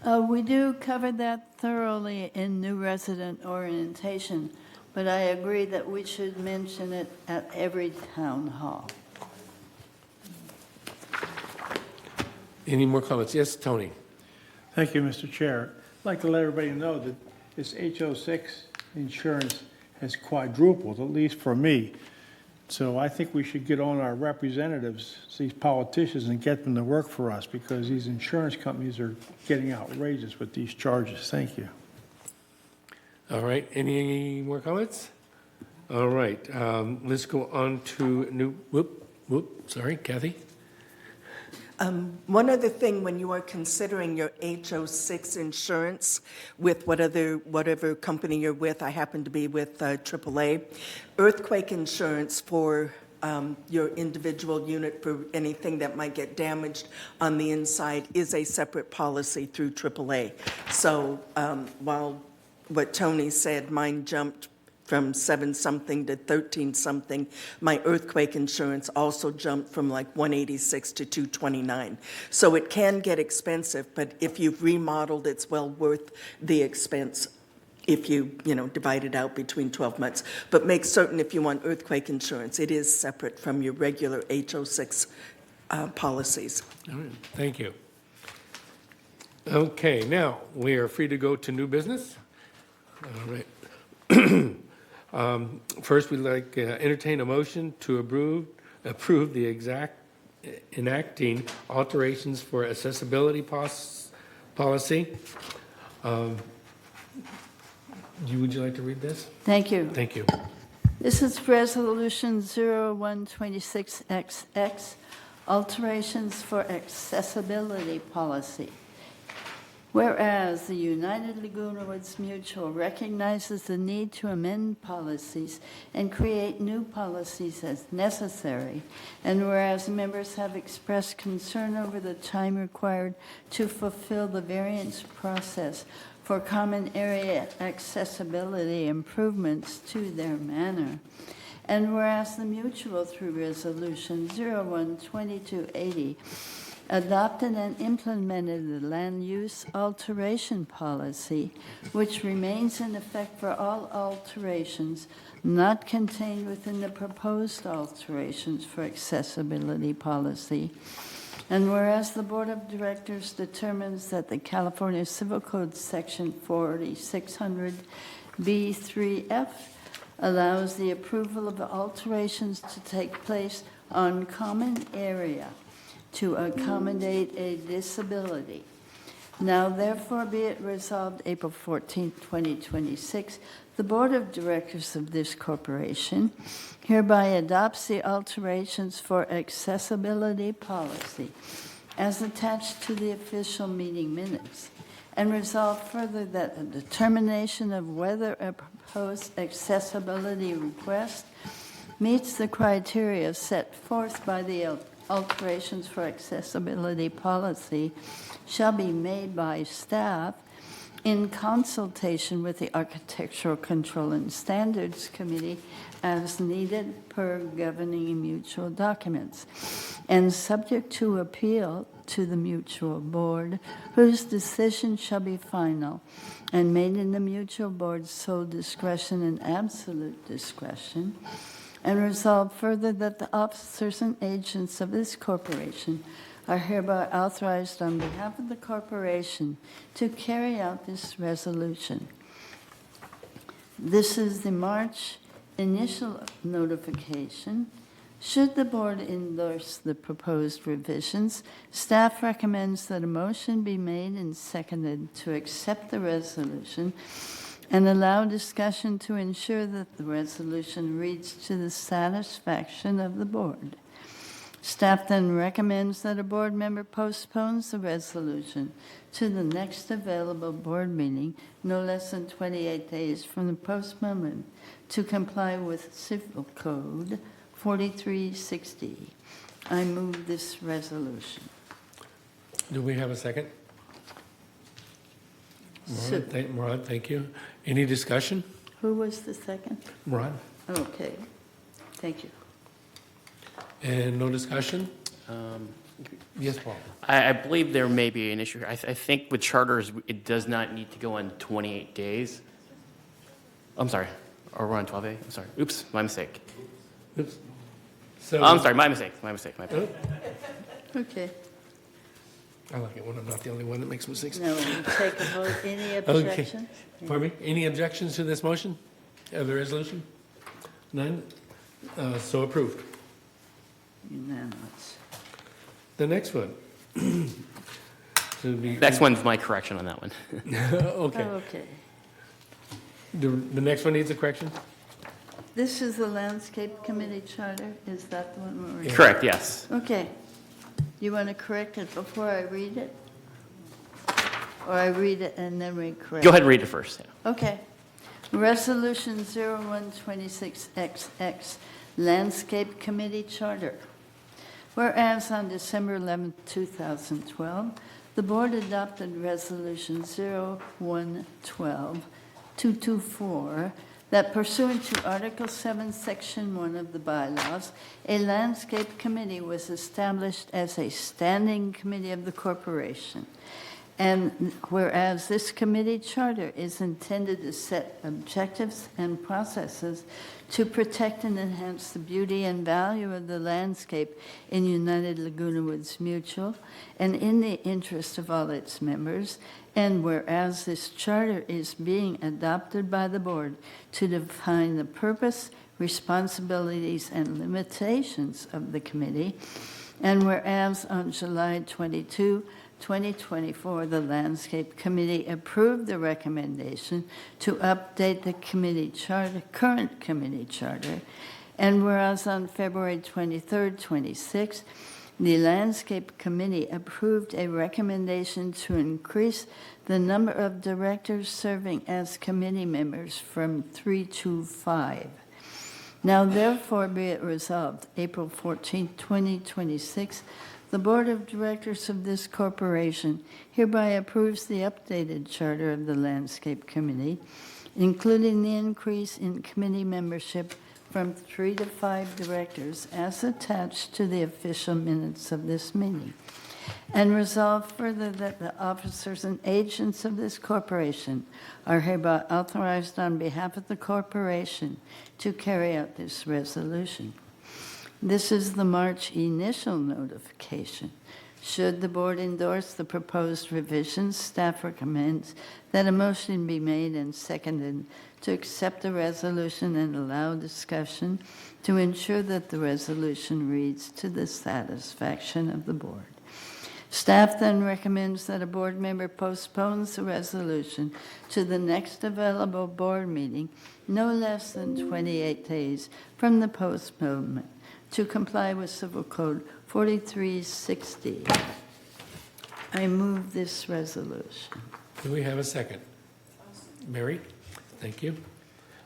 We do cover that thoroughly in new resident orientation, but I agree that we should mention it at every town hall. Any more comments? Yes, Tony? Thank you, Mr. Chair. I'd like to let everybody know that this HO6 insurance has quadrupled, at least for me. So I think we should get on our representatives, these politicians, and get them to work for us because these insurance companies are getting outrageous with these charges. Thank you. All right, any more comments? All right, let's go on to sorry, Kathy? One other thing, when you are considering your HO6 insurance with whatever company you're with, I happen to be with AAA, earthquake insurance for your individual unit for anything that might get damaged on the inside is a separate policy through AAA. So while what Tony said, mine jumped from 7-something to 13-something. My earthquake insurance also jumped from like $186 to $229. So it can get expensive, but if you've remodeled, it's well worth the expense if you divide it out between 12 months. But make certain if you want earthquake insurance, it is separate from your regular HO6 policies. All right, thank you. Okay, now we are free to go to new business. All right. First, we'd like to entertain a motion to approve the enacting alterations for accessibility policy. Would you like to read this? Thank you. Thank you. This is Resolution 0126XX, alterations for accessibility policy. Whereas the United Laguna Woods Mutual recognizes the need to amend policies and create new policies as necessary, and whereas members have expressed concern over the time required to fulfill the variance process for common area accessibility improvements to their manor, and whereas the Mutual, through Resolution 012280, adopted and implemented the land use alteration policy, which remains in effect for all alterations not contained within the proposed alterations for accessibility policy. And whereas the Board of Directors determines that the California Civil Code Section 4600B3F allows the approval of alterations to take place on common area to accommodate a disability. Now therefore be it resolved, April 14, 2026, the Board of Directors of this corporation hereby adopts the alterations for accessibility policy as attached to the official meeting minutes, and resolve further that a determination of whether a proposed accessibility request meets the criteria set forth by the alterations for accessibility policy shall be made by staff in consultation with the Architectural Control and Standards Committee as needed per governing mutual documents, and subject to appeal to the mutual board, whose decision shall be final and made in the mutual board's sole discretion and absolute discretion, and resolve further that the officers and agents of this corporation are hereby authorized on behalf of the corporation to carry out this resolution. This is the March initial notification. Should the board endorse the proposed revisions, staff recommends that a motion be made and seconded to accept the resolution and allow discussion to ensure that the resolution reads to the satisfaction of the board. Staff then recommends that a board member postpones the resolution to the next available board meeting, no less than 28 days from the postponement, to comply with Civil Code 4360. I move this resolution. Do we have a second? Murad, thank you. Any discussion? Who was the second? Murad? Okay, thank you. And no discussion? Yes, Paul. I believe there may be an issue. I think with charters, it does not need to go on 28 days. I'm sorry. Or we're on 12 days? I'm sorry. Oops, my mistake. Oops. So, I'm sorry, my mistake. Okay. I like it when I'm not the only one that makes mistakes. Now, we'll take a vote. Any objections? Pardon me? Any objections to this motion of the resolution? None? So approved. Unanimous. The next one. Next one's my correction on that one. Okay. Oh, okay. The next one needs a correction? This is the Landscape Committee Charter? Is that the one we're... Correct, yes. Okay. You want to correct it before I read it? Or I read it and then we correct it? Go ahead and read it first. Yeah. Okay. Resolution 0126XX, Landscape Committee Charter. Whereas on December 11, 2012, the board adopted Resolution 0112-224 that pursuant to Article 7, Section 1 of the bylaws, a landscape committee was established as a standing committee of the corporation. And whereas this committee charter is intended to set objectives and processes to protect and enhance the beauty and value of the landscape in United Laguna Woods Mutual and in the interest of all its members, and whereas this charter is being adopted by the board to define the purpose, responsibilities, and limitations of the committee, and whereas on July 22, 2024, the Landscape Committee approved the recommendation to update the committee charter, current committee charter, and whereas on February 23, 26, the Landscape Committee approved a recommendation to increase the number of directors serving as committee members from 3 to 5. Now therefore be it resolved, April 14, 2026, the Board of Directors of this corporation hereby approves the updated charter of the Landscape Committee, including the increase in committee membership from 3 to 5 directors as attached to the official minutes of this meeting, and resolve further that the officers and agents of this corporation are hereby authorized on behalf of the corporation to carry out this resolution. This is the March initial notification. Should the board endorse the proposed revisions, staff recommends that a motion be made and seconded to accept the resolution and allow discussion to ensure that the resolution reads to the satisfaction of the board. Staff then recommends that a board member postpones the resolution to the next available board meeting no less than 28 days from the postponement to comply with Civil Code 4360. I move this resolution. Do we have a second? Mary? Thank you.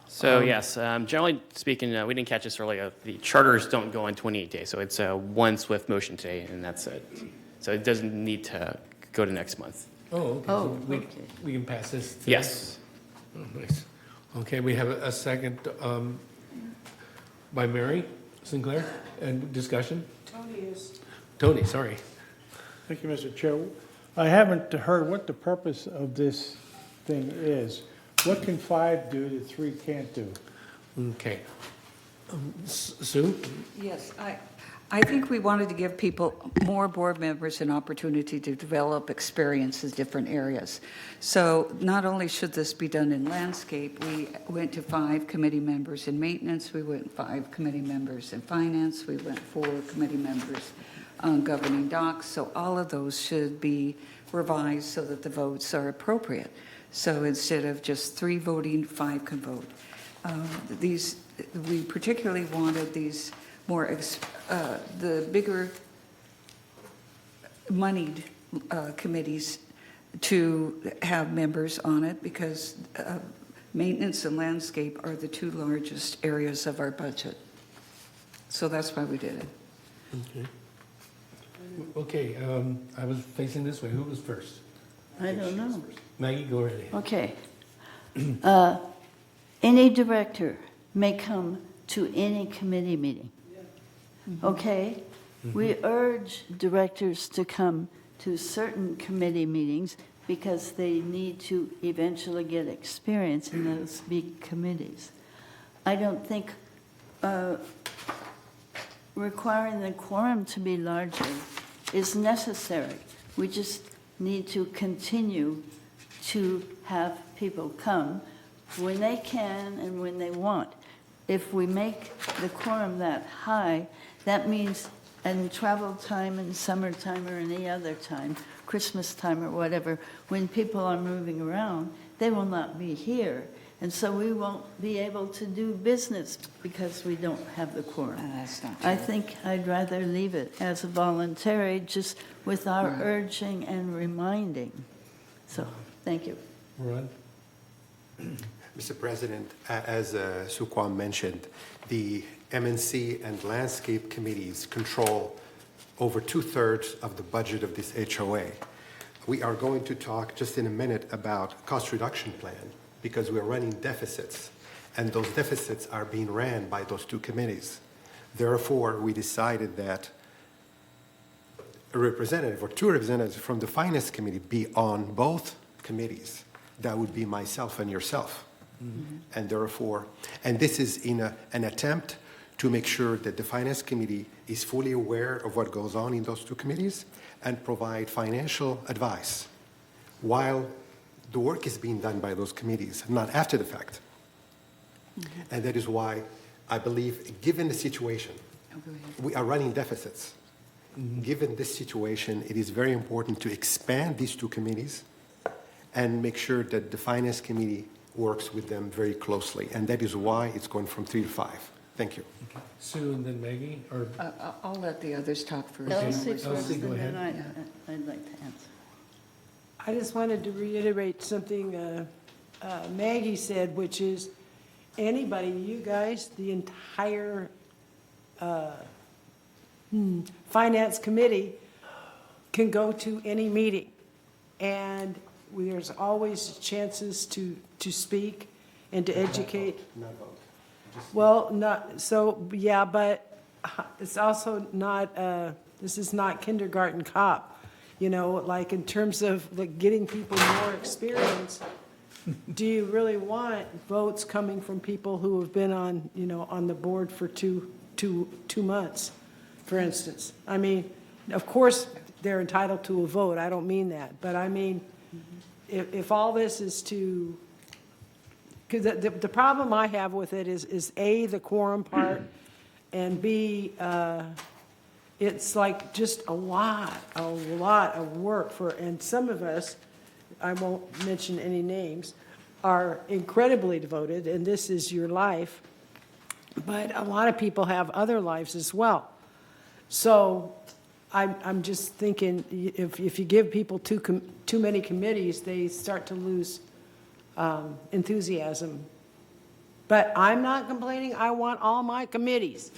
So yes, generally speaking, we didn't catch this earlier. The charters don't go in 28 days, so it's one swift motion today, and that's it. So it doesn't need to go to next month. Oh, okay. Oh, So okay. we can pass this today? Yes. Oh, nice. Okay, we have a second by Mary Sinclair, and discussion? Tony, sorry. Thank you, Mr. Chair. I haven't heard what the purpose of this thing is. What can 5 do that 3 can't do? Okay. Sue? Yes, I think we wanted to give people, more board members, an opportunity to develop experience in different areas. So not only should this be done in landscape, we went to 5 committee members in maintenance, we went 5 committee members in finance, we went 4 committee members on governing docs. So all of those should be revised so that the votes are appropriate. So instead of just 3 voting, 5 can vote. We particularly wanted these more, the bigger moneyed committees to have members on it because maintenance and landscape are the 2 largest areas of our budget. So that's why we did it. Okay. Okay, I was facing this way. Who was first? I don't know. Maggie, go right ahead. Okay. Any director may come to any committee meeting. Okay? We urge directors to come to certain committee meetings because they need to eventually get experience in those big committees. I don't think requiring the quorum to be larger is necessary. We just need to continue to have people come when they can and when they want. If we make the quorum that high, that means in travel time and summertime or any other time, Christmas time or whatever, when people are moving around, they will not be here. And so we won't be able to do business because we don't have the quorum. That's not true. I think I'd rather leave it as a voluntary, just with our urging and reminding. So, thank you. Ron? Mr. President, as Sue Kwon mentioned, the MNC and landscape committees control over 2/3 of the budget of this HOA. We are going to talk just in a minute about cost reduction plan because we're running deficits, and those deficits are being ran by those 2 committees. Therefore, we decided that a representative or 2 representatives from the finance committee be on both committees. That would be myself and yourself. And therefore, and this is in an attempt to make sure that the finance committee is fully aware of what goes on in those 2 committees and provide financial advice while the work is being done by those committees, not after the fact. And that is why I believe, given the situation, we are running deficits. Given this situation, it is very important to expand these 2 committees and make sure that the finance committee works with them very closely. And that is why it's going from 3 to 5. Thank you. Sue and then Maggie? Or I'll let the others talk first. Elsie Elsie, first, go and then ahead. I'd like to answer. I just wanted to reiterate something Maggie said, which is anybody, you guys, the entire finance committee can go to any meeting. And there's always chances to speak and to educate. Not vote. Well, not, so, yeah, but it's also not, this is not kindergarten cop. You know, like in terms of like getting people more experience, do you really want votes coming from people who have been on, you know, on the board for two months, for instance? I mean, of course, they're entitled to a vote. I don't mean that. But I mean, if all this is to, because the problem I have with it is A, the quorum part, and B, it's like just a lot of work for, and some of us, I won't mention any names, are incredibly devoted, and this is your life. But a lot of people have other lives as well. So I'm just thinking, if you give people too many committees, they start to lose enthusiasm. But I'm not complaining. I want all my committees.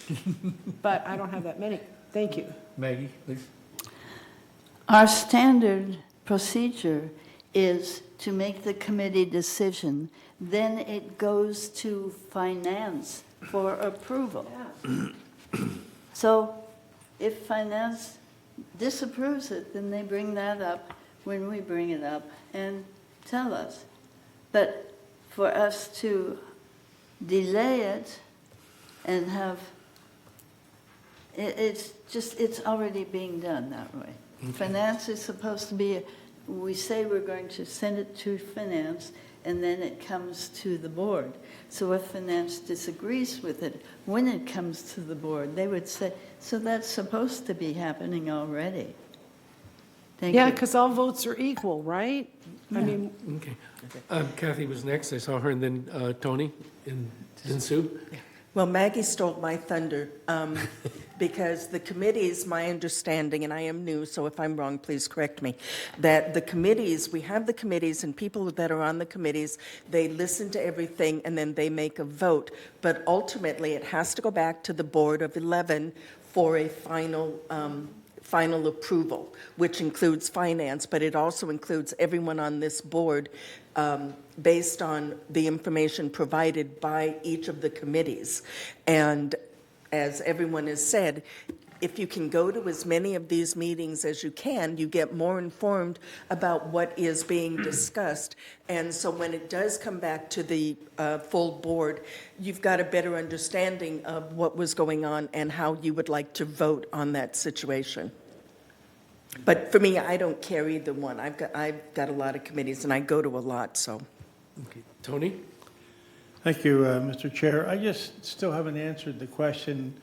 But I don't have that many. Thank you. Maggie, please. Our standard procedure is to make the committee decision, then it goes to finance for approval. So if finance disapproves it, then they bring that up when we bring it up and tell us. But for us to delay it and have, it's already being done that way. Okay. Finance is supposed to be, we say we're going to send it to finance, and then it comes to the board. So if finance disagrees with it, when it comes to the board, they would say, so that's supposed to be happening already. Thank Yeah, you. because all votes are equal, right? I mean, Okay. Kathy was next. I saw her, and then Tony, and then Sue. Well, Maggie stole my thunder because the committees, my understanding, and I am new, so if I'm wrong, please correct me, that the committees, we have the committees and people that are on the committees, they listen to everything and then they make a vote. But ultimately, it has to go back to the Board of 11 for a final approval, which includes finance, but it also includes everyone on this board based on the information provided by each of the committees. And as everyone has said, if you can go to as many of these meetings as you can, you get more informed about what is being discussed. And so when it does come back to the full board, you've got a better understanding of what was going on and how you would like to vote on that situation. But for me, I don't care either one. I've got a lot of committees, and I go to a lot, so. Okay. Tony? Thank you, Mr. Chair. I just still haven't answered the question,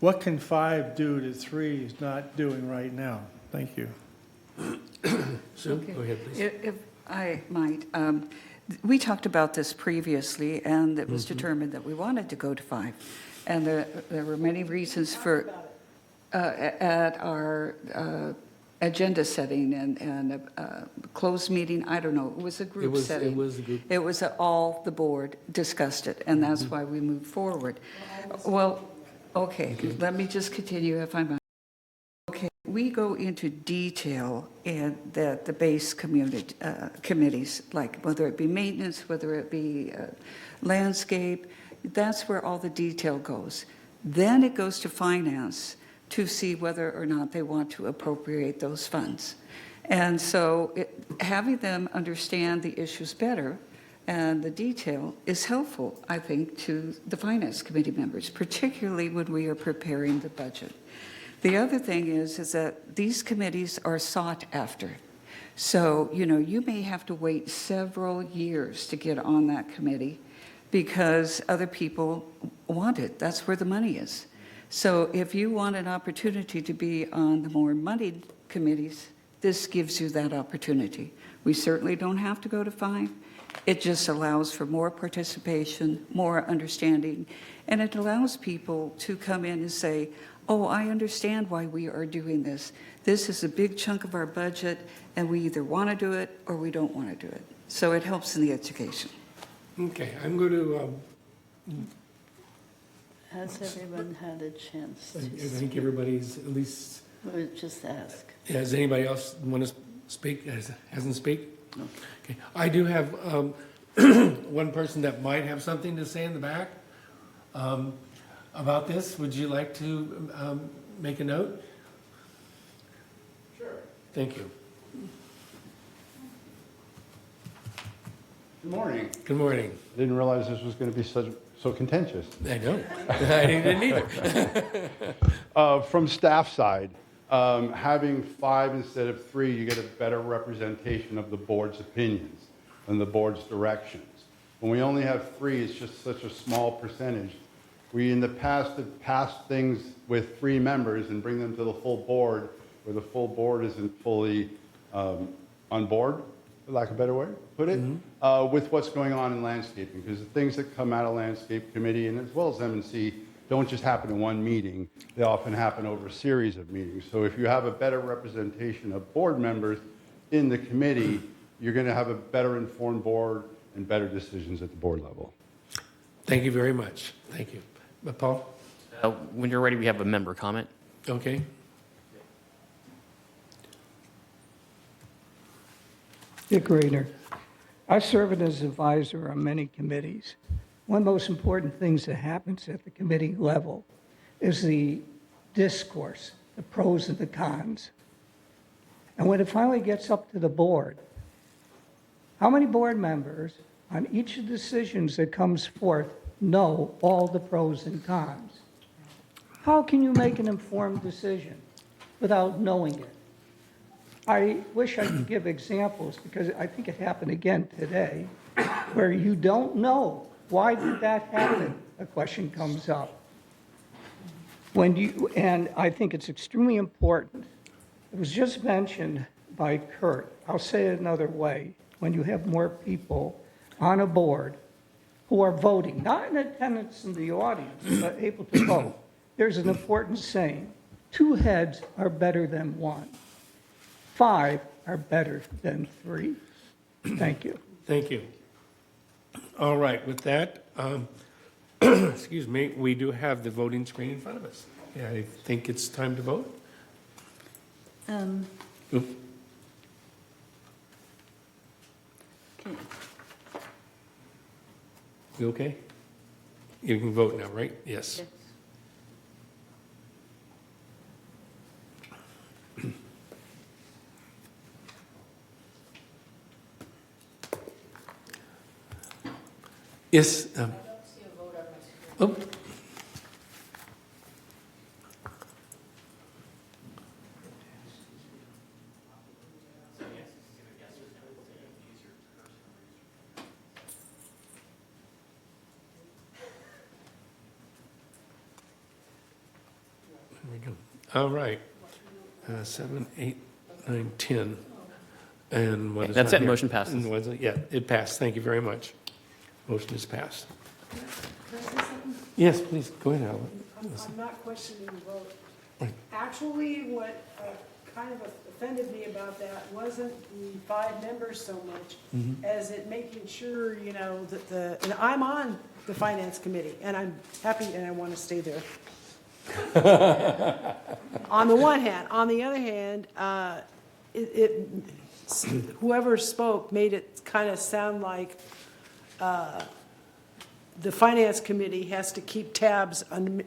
what can 5 do that 3 is not doing right now? Thank you. Sue, Okay. go ahead, please. If I might, we talked about this previously, and it was determined that we wanted to go to 5. And there were many reasons for, at our agenda setting and a closed meeting, I don't know, it was a group setting. It was a group. It was all the board discussed it, and that's why we moved forward. Well, okay, let me just continue if I might. Okay, we go into detail in the base community committees, like whether it be maintenance, whether it be landscape, that's where all the detail goes. Then it goes to finance to see whether or not they want to appropriate those funds. And so having them understand the issues better and the detail is helpful, I think, to the Finance Committee members, particularly when we are preparing the budget. The other thing is that these committees are sought after. So, you may have to wait several years to get on that committee because other people want it. That's where the money is. So if you want an opportunity to be on the more moneyed committees, this gives you that opportunity. We certainly don't have to go to 5. It just allows for more participation, more understanding, and it allows people to come in and say, oh, I understand why we are doing this. This is a big chunk of our budget, and we either want to do it or we don't want to do it. So it helps in the education. Okay, I'm going to, Has everyone had a chance I to think everybody's at least, We'll just ask. does anybody else want to speak, hasn't speak? Okay, I do have one person that might have something to say in the back about this. Would you like to make a note? Sure. Thank you. Good morning. Good morning. I didn't realize this was going to be so contentious. I know. I didn't either. From staff side, having 5 instead of 3, you get a better representation of the board's opinions and the board's directions. When we only have 3, it's just such a small percentage. We in the past have passed things with 3 members and bring them to the full board, where the full board isn't fully on board, for lack of a better way to put it, with what's going on in landscaping. Because the things that come out of landscape committee and as well as M&C don't just happen in one meeting. They often happen over a series of meetings. So if you have a better representation of board members in the committee, you're going to have a better informed board and better decisions at the board level. Thank you very much. Thank you. Paul? When you're ready, we have a member comment. Okay. Dick Rader. I serve as advisor on many committees. One of the most important things that happens at the committee level is the discourse, the pros and the cons. And when it finally gets up to the board, how many board members on each of the decisions that comes forth know all the pros and cons? How can you make an informed decision without knowing it? I wish I could give examples, because I think it happened again today, where you don't know, why did that happen? A question comes up. And I think it's extremely important. It was just mentioned by Kurt. I'll say it another way. When you have more people on a board who are voting, not in attendance in the audience, but able to vote, there's an important saying: 2 heads are better than 1. 5 are better than 3. Thank you. Thank you. All right, with that, excuse me, we do have the voting screen in front of us. Yeah, I think it's time to vote. Oop. Okay. You okay? You can vote now, right? Yes. Yes. Oh. There we go. All right. 7, 8, 9, 10. And what is That's not it. here? Motion passes. And was it? Yeah, it passed. Thank you very much. Motion is passed. Yes, please, go ahead, Alan. I'm not questioning the vote. Actually, what kind of offended me about that wasn't the 5 members so much as it making sure, that and I'm on the finance committee, and I'm happy and I want to stay there. On the one hand. On the other hand, whoever spoke made it kind of sound like the finance committee has to keep tabs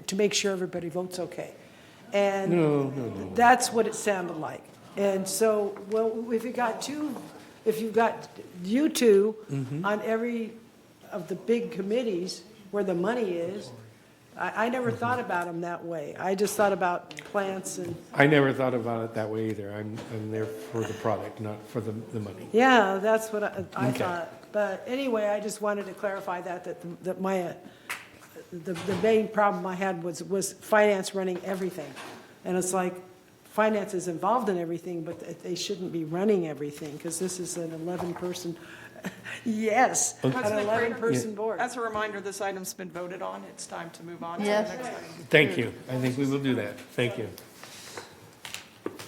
to make sure everybody votes okay. And No. that's what it sounded like. And so, if you've got you two on every of the big committees where the money is, I never thought about them that way. I just thought about plants and. I never thought about it that way either. I'm there for the product, not for the money. Yeah, that's what I Okay. thought. But anyway, I just wanted to clarify that my, the main problem I had was finance running everything. And it's like, finance is involved in everything, but they shouldn't be running everything, because this is an 11-person, yes, an President 11-person Prater, board. as a reminder, this item's been voted on. It's time to move on to the Yes. next item. Thank you. I think we will do that. Thank you.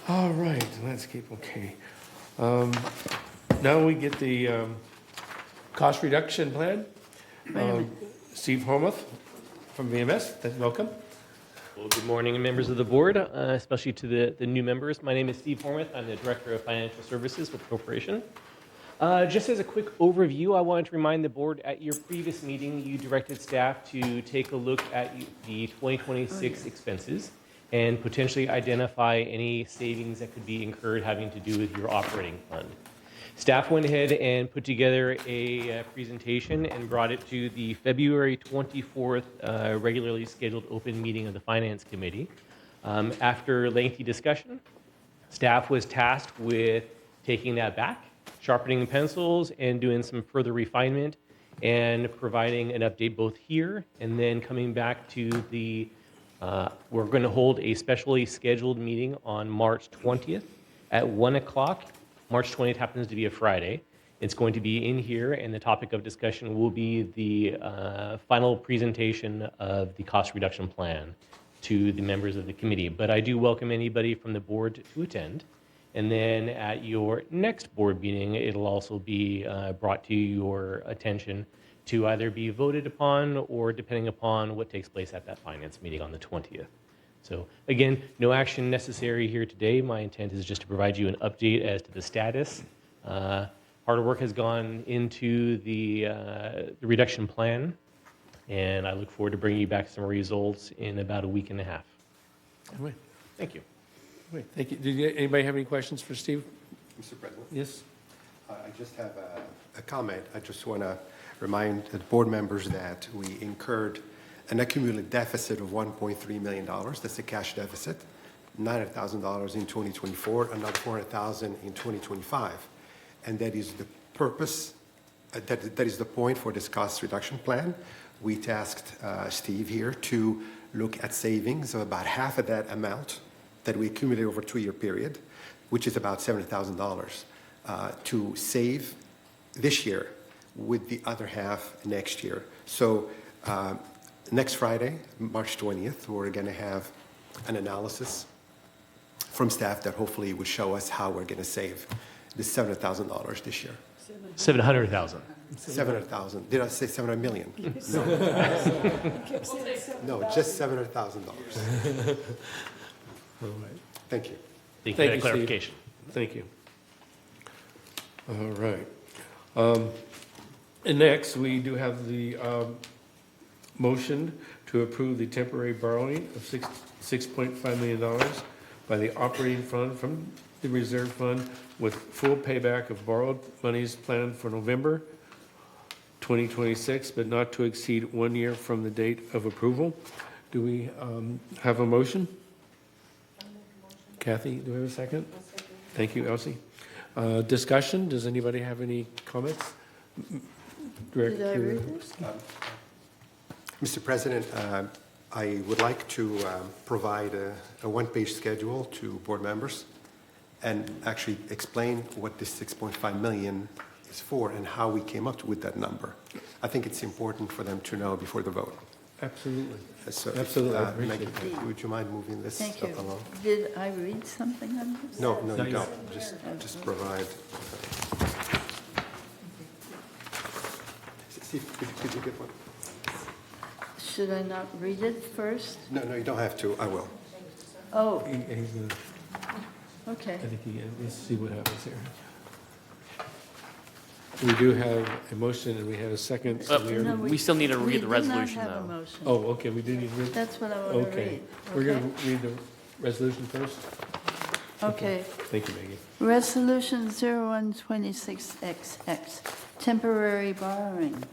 All right, landscape, okay. Now we get the cost reduction plan. Steve Hormuth from VMS, welcome. Well, good morning, members of the board, especially to the new members. My name is Steve Hormuth. I'm the Director of Financial Services with the corporation. Just as a quick overview, I wanted to remind the board at your previous meeting, you directed staff to take a look at the 2026 expenses and potentially identify any savings that could be incurred having to do with your operating fund. Staff went ahead and put together a presentation and brought it to the February 24th regularly scheduled open meeting of the Finance Committee. After lengthy discussion, staff was tasked with taking that back, sharpening the pencils, and doing some further refinement and providing an update both here and then coming back to the, we're going to hold a specially scheduled meeting on March 20th at 1 o'clock. March 20th happens to be a Friday. It's going to be in here, and the topic of discussion will be the final presentation of the cost reduction plan to the members of the committee. But I do welcome anybody from the board to attend. And then at your next board meeting, it'll also be brought to your attention to either be voted upon or depending upon what takes place at that finance meeting on the 20th. So again, no action necessary here today. My intent is just to provide you an update as to the status. Hard work has gone into the reduction plan, and I look forward to bringing you back some results in about a week and a half. Anyway, Thank you. Thank you. Anybody have any questions for Steve? Mr. President? Yes? I just have a comment. I just want to remind the board members that we incurred an accumulated deficit of $1.3 million. That's a cash deficit. $900,000 in 2024, another $400,000 in 2025. And that is the purpose, that is the point for this cost reduction plan. We tasked Steve here to look at savings of about half of that amount that we accumulated over a 2-year period, which is about $70,000, to save this year with the other half next year. So next Friday, March 20th, we're going to have an analysis from staff that hopefully will show us how we're going to save the $700,000 this year. 700,000. 700,000. Did I say 700 million? No, just $700,000. All right. Thank you. Thank you for that clarification. Steve. Thank you. All right. And next, we do have the motion to approve the temporary borrowing of $6.5 million by the operating fund from the reserve fund with full payback of borrowed monies planned for November 2026, but not to exceed 1 year from the date of approval. Do we have a motion? Kathy, do we have a second? Thank you, Elsie. Discussion, does anybody have any comments? Did I read this? Mr. President, I would like to provide a one-page schedule to board members and actually explain what this 6.5 million is for and how we came up with that number. I think it's important for them to know before the vote. Absolutely. So, Absolutely. I Maggie, appreciate it. would you mind moving this Thank you. along? Did I read something on this? No, no, No, you you don't. Just provide. Steve, could you get one? Should I not read it first? No, no, you don't have to. I will. Oh, He's gonna, okay. I think let's see what happens here. We do have a motion and we have a second. So we are- No, We still need to read the resolution, We do not have a though. motion. Oh, okay, we do need to read. That's what I want to Okay, read. we're Okay? going to read the resolution first. Okay. Thank you, Maggie. Resolution 0126XX, temporary borrowing.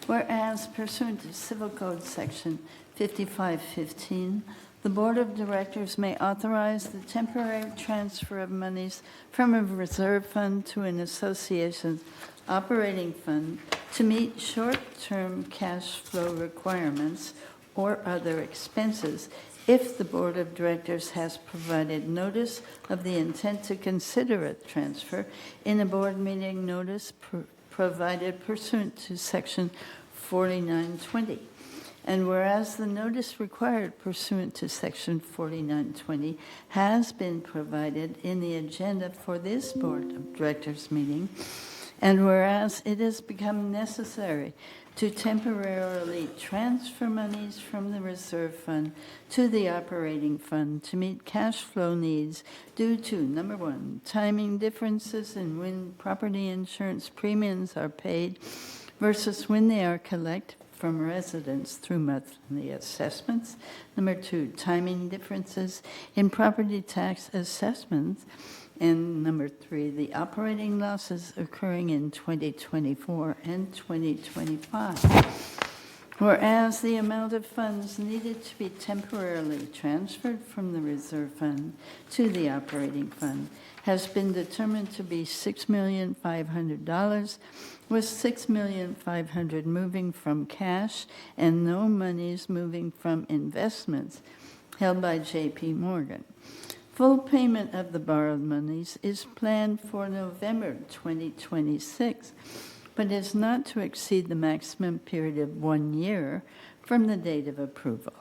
Whereas pursuant to Civil Code Section 5515, the Board of Directors may authorize the temporary transfer of monies from a reserve fund to an association's operating fund to meet short-term cash flow requirements or other expenses if the Board of Directors has provided notice of the intent to consider a transfer in a board meeting notice provided pursuant to Section 4920. And whereas the notice required pursuant to Section 4920 has been provided in the agenda for this Board of Directors meeting, and whereas it has become necessary to temporarily transfer monies from the reserve fund to the operating fund to meet cash flow needs due to, number one, timing differences in when property insurance premiums are paid versus when they are collected from residents through monthly assessments. Number two, timing differences in property tax assessments. And number three, the operating losses occurring in 2024 and 2025. Whereas the amount of funds needed to be temporarily transferred from the reserve fund to the operating fund has been determined to be $6,500,000, with $6,500,000 moving from cash and no monies moving from investments held by J.P. Morgan. Full payment of the borrowed monies is planned for November 2026, but is not to exceed the maximum period of 1 year from the date of approval.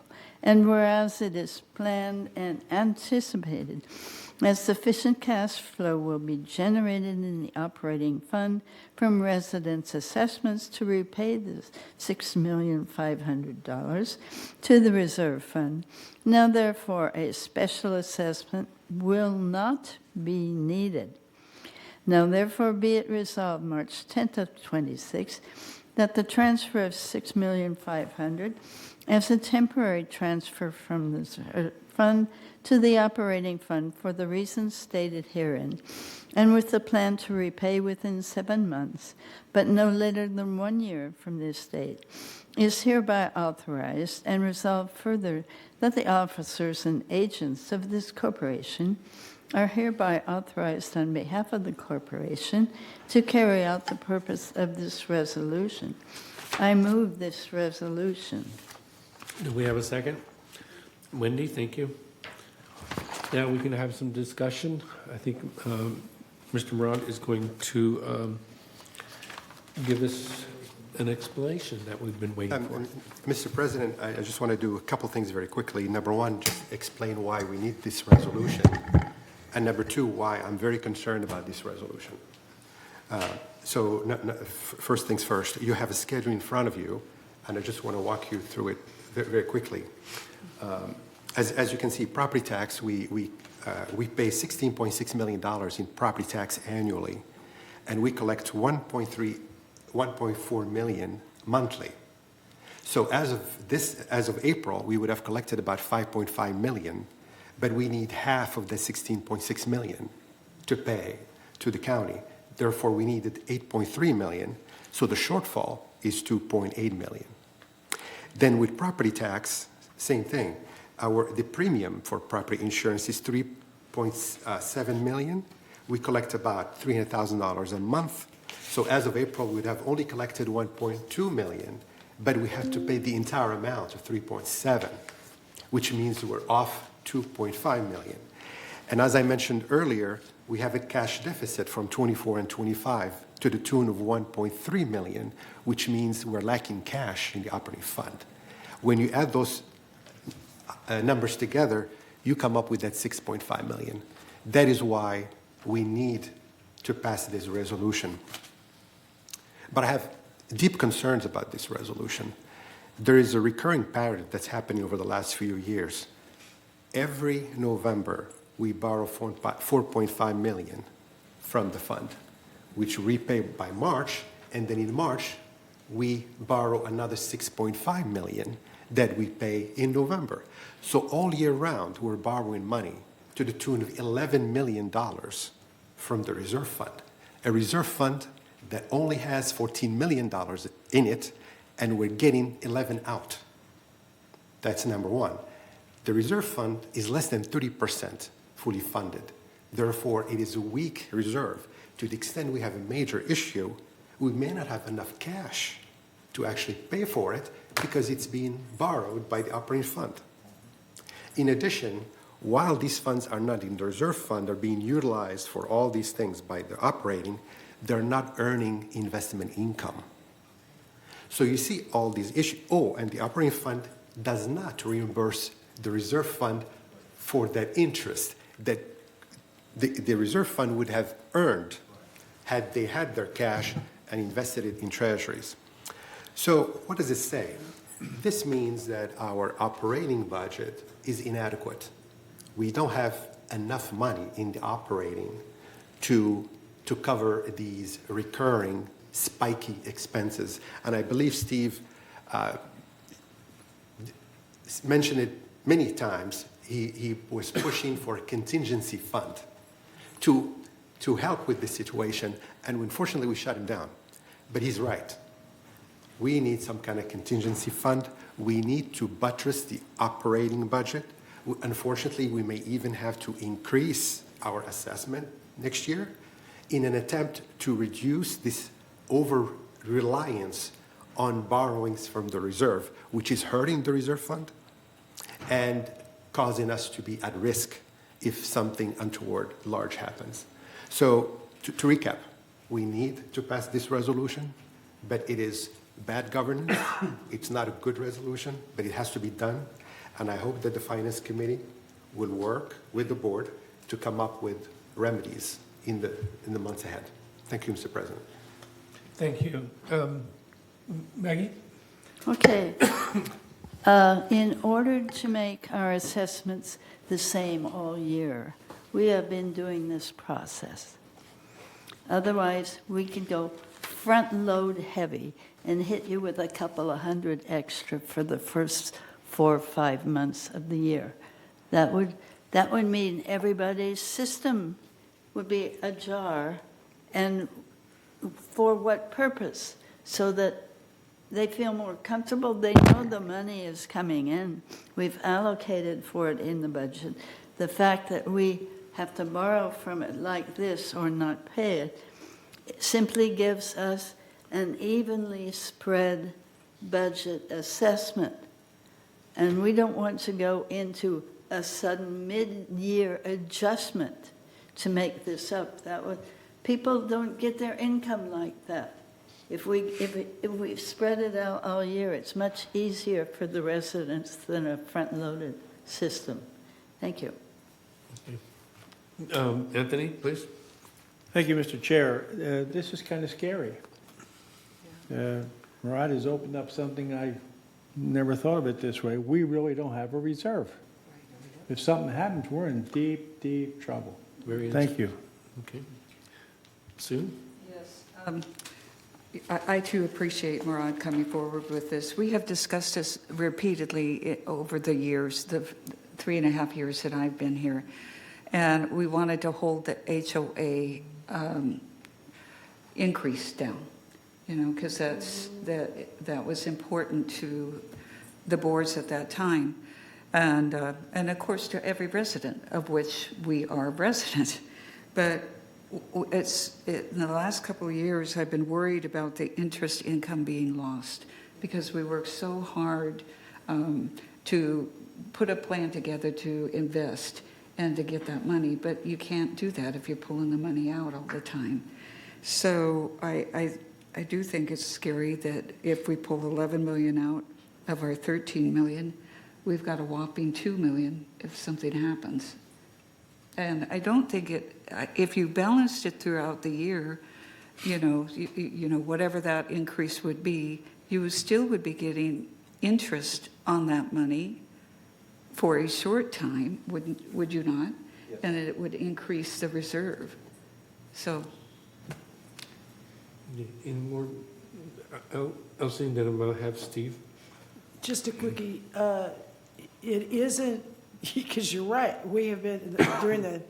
And whereas it is planned and anticipated that sufficient cash flow will be generated in the operating fund from residents' assessments to repay the $6,500,000 to the reserve fund, now therefore a special assessment will not be needed. Now therefore be it resolved March 10th of 26 that the transfer of $6,500,000 as a temporary transfer from the fund to the operating fund for the reasons stated herein, and with the plan to repay within 7 months, but no later than 1 year from this date, is hereby authorized, and resolved further that the officers and agents of this corporation are hereby authorized on behalf of the corporation to carry out the purpose of this resolution. I move this resolution. Do we have a second? Wendy, thank you. Now we can have some discussion. I think Mr. Morant is going to give us an explanation that we've been waiting for. Mr. President, I just want to do a couple things very quickly. Number one, just explain why we need this resolution. And number two, why I'm very concerned about this resolution. First things first, you have a schedule in front of you, and I just want to walk you through it very, very quickly. As you can see, property tax, we pay $16.6 million in property tax annually, and we collect $1.4 million monthly. So as of April, we would have collected about $5.5 million, but we need half of the $16.6 million to pay to the county. Therefore, we needed $8.3 million, so the shortfall is $2.8 million. Then with property tax, same thing. The premium for property insurance is $3.7 million. We collect about $300,000 a month. So as of April, we'd have only collected $1.2 million, but we have to pay the entire amount of $3.7, which means we're off $2.5 million. And as I mentioned earlier, we have a cash deficit from 24 and 25 to the tune of $1.3 million, which means we're lacking cash in the operating fund. When you add those numbers together, you come up with that $6.5 million. That is why we need to pass this resolution. But I have deep concerns about this resolution. There is a recurring pattern that's happening over the last few years. Every November, we borrow $4.5 million from the fund, which we repay by March, and then in March, we borrow another $6.5 million that we pay in November. So all year round, we're borrowing money to the tune of $11 million from the reserve fund, a reserve fund that only has $14 million in it, and we're getting 11 out. That's number one. The reserve fund is less than 30% fully funded. Therefore, it is a weak reserve. To the extent we have a major issue, we may not have enough cash to actually pay for it because it's being borrowed by the operating fund. In addition, while these funds are not in the reserve fund, they're being utilized for all these things by the operating, they're not earning investment income. So you see all these issues. Oh, and the operating fund does not reimburse the reserve fund for that interest that the reserve fund would have earned had they had their cash and invested it in treasuries. So what does it say? This means that our operating budget is inadequate. We don't have enough money in the operating to cover these recurring spiky expenses. And I believe Steve mentioned it many times. He was pushing for a contingency fund to help with this situation, and unfortunately we shut him down. But he's right. We need some kind of contingency fund. We need to buttress the operating budget. Unfortunately, we may even have to increase our assessment next year in an attempt to reduce this over-reliance on borrowings from the reserve, which is hurting the reserve fund and causing us to be at risk if something untoward large happens. So to recap, we need to pass this resolution, but it is bad governance. It's not a good resolution, but it has to be done. And I hope that the Finance Committee will work with the board to come up with remedies in the months ahead. Thank you, Mr. President. Thank you. Maggie? Okay. In order to make our assessments the same all year, we have been doing this process. Otherwise, we could go front load heavy and hit you with a couple of hundred extra for the first 4 or 5 months of the year. That would mean everybody's system would be ajar, and for what purpose? So that they feel more comfortable, they know the money is coming in. We've allocated for it in the budget. The fact that we have to borrow from it like this or not pay it simply gives us an evenly spread budget assessment. And we don't want to go into a sudden mid-year adjustment to make this up. People don't get their income like that. If we spread it out all year, it's much easier for the residents than a front-loaded system. Thank you. Anthony, please. Thank you, Mr. Chair. This is kind of scary. Murad has opened up something I never thought of it this way. We really don't have a reserve. If something happens, we're in deep, deep trouble. Thank you. Okay. Sue? Yes. I too appreciate Murad coming forward with this. We have discussed this repeatedly over the years, the 3.5 years that I've been here. And we wanted to hold the HOA increase down, because that was important to the boards at that time. And of course to every resident, of which we are residents. But in the last couple of years, I've been worried about the interest income being lost because we worked so hard to put a plan together to invest and to get that money. But you can't do that if you're pulling the money out all the time. So I do think it's scary that if we pull 11 million out of our 13 million, we've got a whopping 2 million if something happens. And I don't think if you balanced it throughout the year, whatever that increase would be, you still would be getting interest on that money for a short time, would you not? Yes. And it would increase the reserve. So. Any more? Elsie, then we'll have Steve. Just a quickie. It isn't, because you're right, we have been, during the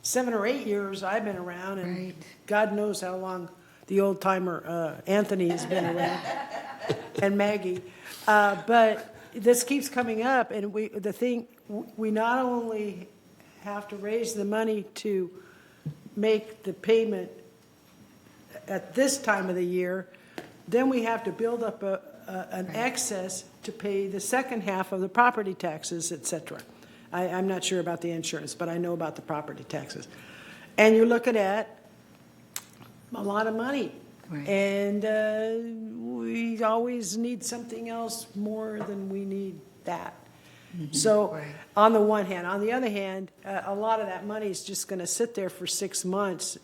7 or 8 years I've been around, and right. God knows how long the old timer Anthony has been around, and Maggie. But this keeps coming up, and we not only have to raise the money to make the payment at this time of the year, then we have to build up an excess to pay the second half of the property taxes, et cetera. I'm not sure about the insurance, but I know about the property taxes. And you're looking at a lot of money. Right. And we always need something else more than we need that. Mm-hmm. So right. On the one hand. On the other hand, a lot of that money is just going to sit there for 6 months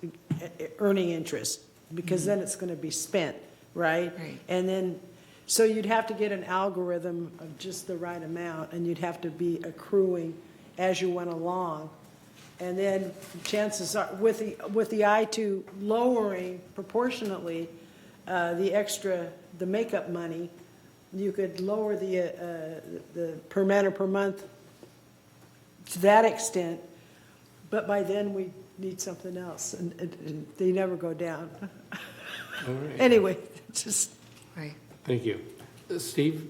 earning interest, because mm-hmm. then it's going to be spent, right? And then, so you'd have to get an algorithm of just the right amount, and you'd have to be accruing as you went along. And then chances are, with the eye to lowering proportionately the makeup money, you could lower the per man or per month to that extent, but by then we need something else, and they never go down. All right. Anyway, just. Right. Thank you. Steve?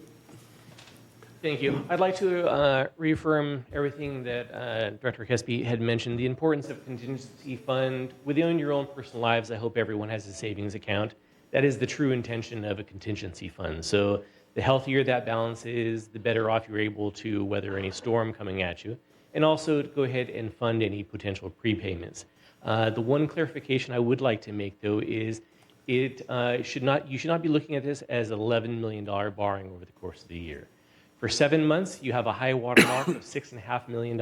Thank you. I'd like to reaffirm everything that Director Hesby had mentioned, the importance of contingency fund. Within your own personal lives, I hope everyone has a savings account. That is the true intention of a contingency fund. So the healthier that balance is, the better off you're able to weather any storm coming at you, and also to go ahead and fund any potential prepayments. The one clarification I would like to make, though, is you should not be looking at this as an $11 million borrowing over the course of the year. For 7 months, you have a high water mark of $6.5 million,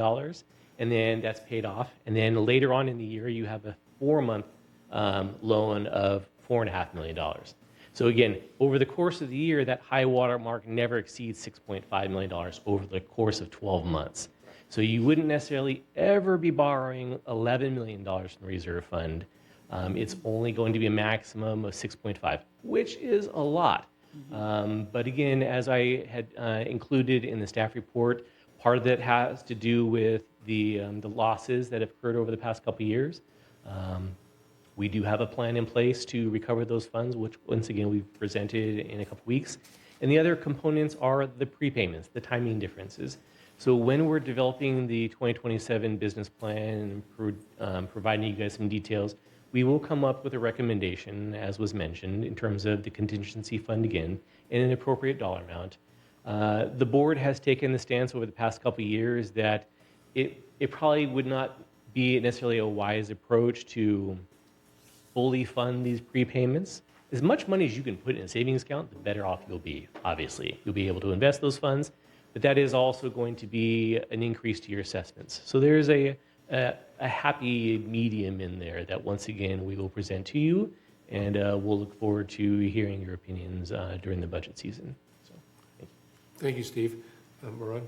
and then that's paid off. And then later on in the year, you have a 4-month loan of $4.5 million. So again, over the course of the year, that high water mark never exceeds $6.5 million over the course of 12 months. So you wouldn't necessarily ever be borrowing $11 million from the reserve fund. It's only going to be a maximum of 6.5, which is a lot. But again, as I had included in the staff report, part of that has to do with the losses that have occurred over the past couple of years. We do have a plan in place to recover those funds, which once again we've presented in a couple weeks. And the other components are the prepayments, the timing differences. So when we're developing the 2027 business plan and providing you guys some details, we will come up with a recommendation, as was mentioned, in terms of the contingency fund again, and an appropriate dollar amount. The board has taken the stance over the past couple of years that it probably would not be necessarily a wise approach to fully fund these prepayments. As much money as you can put in a savings account, the better off you'll be, obviously. You'll be able to invest those funds, but that is also going to be an increase to your assessments. So there's a happy medium in there that once again we will present to you, and we'll look forward to hearing your opinions during the budget season. So, thank you. Thank you, Steve. Moran?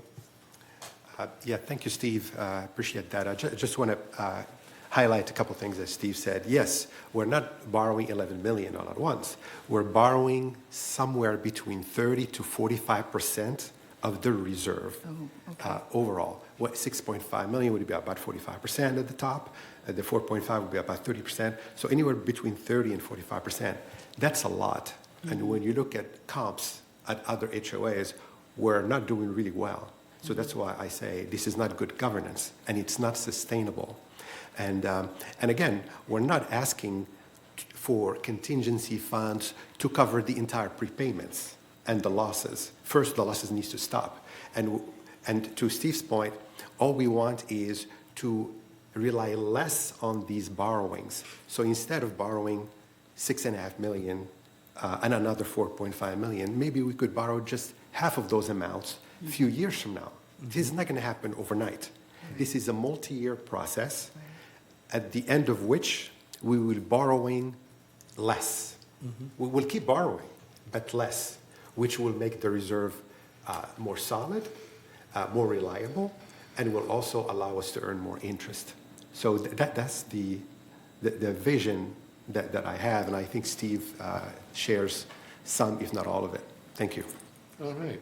Yeah, thank you, Steve. Appreciate that. I just want to highlight a couple things that Steve said. Yes, we're not borrowing $11 million all at once. We're borrowing somewhere between 30 to 45% of the reserve overall. What 6.5 million would be about 45% at the top. The 4.5 would be about 30%. So anywhere between 30 and 45%. That's a lot. And when you look at comps at other HOAs, we're not doing really well. So that's why I say this is not good governance and it's not sustainable. And again, we're not asking for contingency funds to cover the entire prepayments and the losses. First, the losses needs to stop. And to Steve's point, all we want is to rely less on these borrowings. So instead of borrowing $6.5 million and another $4.5 million, maybe we could borrow just half of those amounts a few years from now. This is not going to happen overnight. This is a multi-year process, at the end of which we will be borrowing less. We will keep borrowing, but less, which will make the reserve more solid, more reliable, and will also allow us to earn more interest. So that's the vision that I have, and I think Steve shares some, if not all of it. Thank you. All right.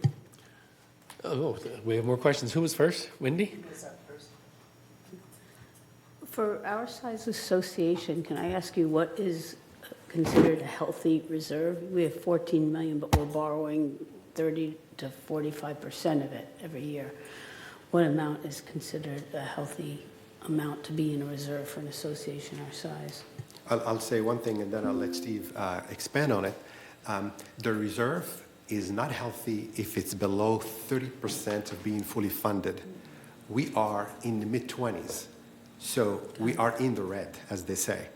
Oh, we have more questions. Who was first? Wendy? For our size association, can I ask you what is considered a healthy reserve? We have 14 million, but we're borrowing 30 to 45% of it every year. What amount is considered a healthy amount to be in a reserve for an association our size? I'll say one thing and then I'll let Steve expand on it. The reserve is not healthy if it's below 30% of being fully funded. We are in the mid-20s, so we are in the red, as they say.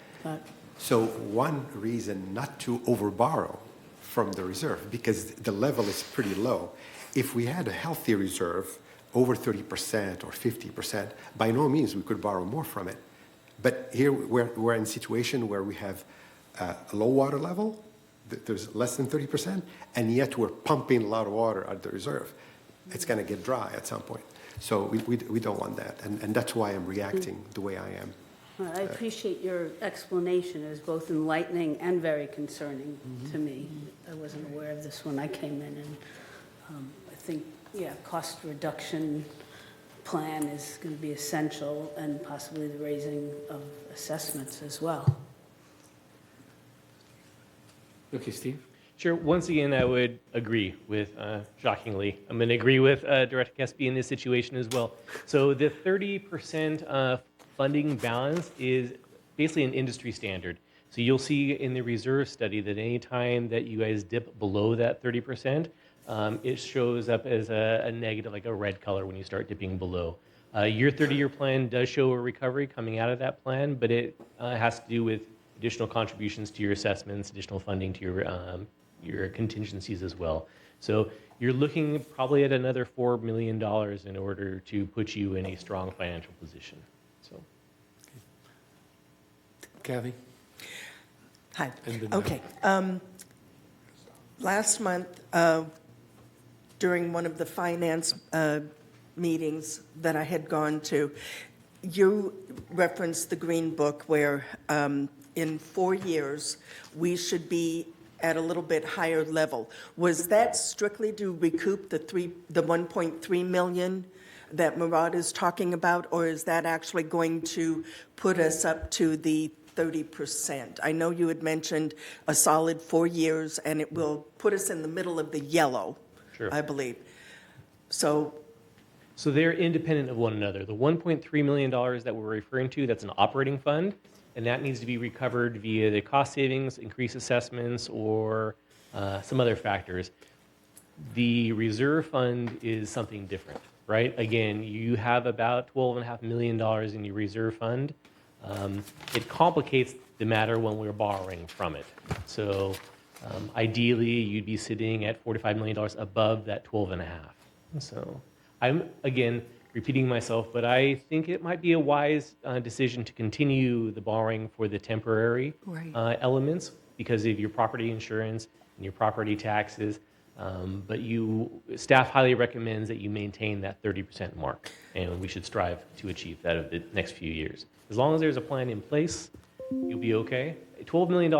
So one reason not to overborrow from the reserve, because the level is pretty low. If we had a healthy reserve, over 30% or 50%, by no means we could borrow more from it. But here we're in a situation where we have a low water level, there's less than 30%, and yet we're pumping a lot of water at the reserve. It's going to get dry at some point. So we don't want that, and that's why I'm reacting the way I am. Well, I appreciate your explanation. It was both enlightening and very concerning to me. I wasn't aware of this when I came in, and I think, yeah, cost reduction plan is going to be essential, and possibly the raising of assessments as well. Okay, Steve? Sure. Once again, I would agree with, shockingly, I'm going to agree with Director Kesby in this situation as well. So the 30% funding balance is basically an industry standard. So you'll see in the reserve study that any time that you guys dip below that 30%, it shows up as a negative, like a red color when you start dipping below. Your 30-year plan does show a recovery coming out of that plan, but it has to do with additional contributions to your assessments, additional funding to your contingencies as well. So you're looking probably at another $4 million in order to put you in a strong financial position. So, Kathy? Hi. And then- Okay. Last month, during one of the finance meetings that I had gone to, you referenced the Green Book where in 4 years, we should be at a little bit higher level. Was that strictly to recoup the 1.3 million that Murad is talking about, or is that actually going to put us up to the 30%? I know you had mentioned a solid 4 years, and it will put us in the middle of the yellow, sure. I believe. So they're independent of one another. The $1.3 million that we're referring to, that's an operating fund, and that needs to be recovered via the cost savings, increased assessments, or some other factors. The reserve fund is something different, right? Again, you have about $12.5 million in your reserve fund. It complicates the matter when we're borrowing from it. So ideally, you'd be sitting at $45 million above that 12.5. So I'm, again, repeating myself, but I think it might be a wise decision to continue the borrowing for the temporary elements because of your property insurance and your property taxes. But staff highly recommends that you maintain that 30% mark, and we should strive to achieve that over the next few years. As long as there's a plan in place, you'll be okay. $12 million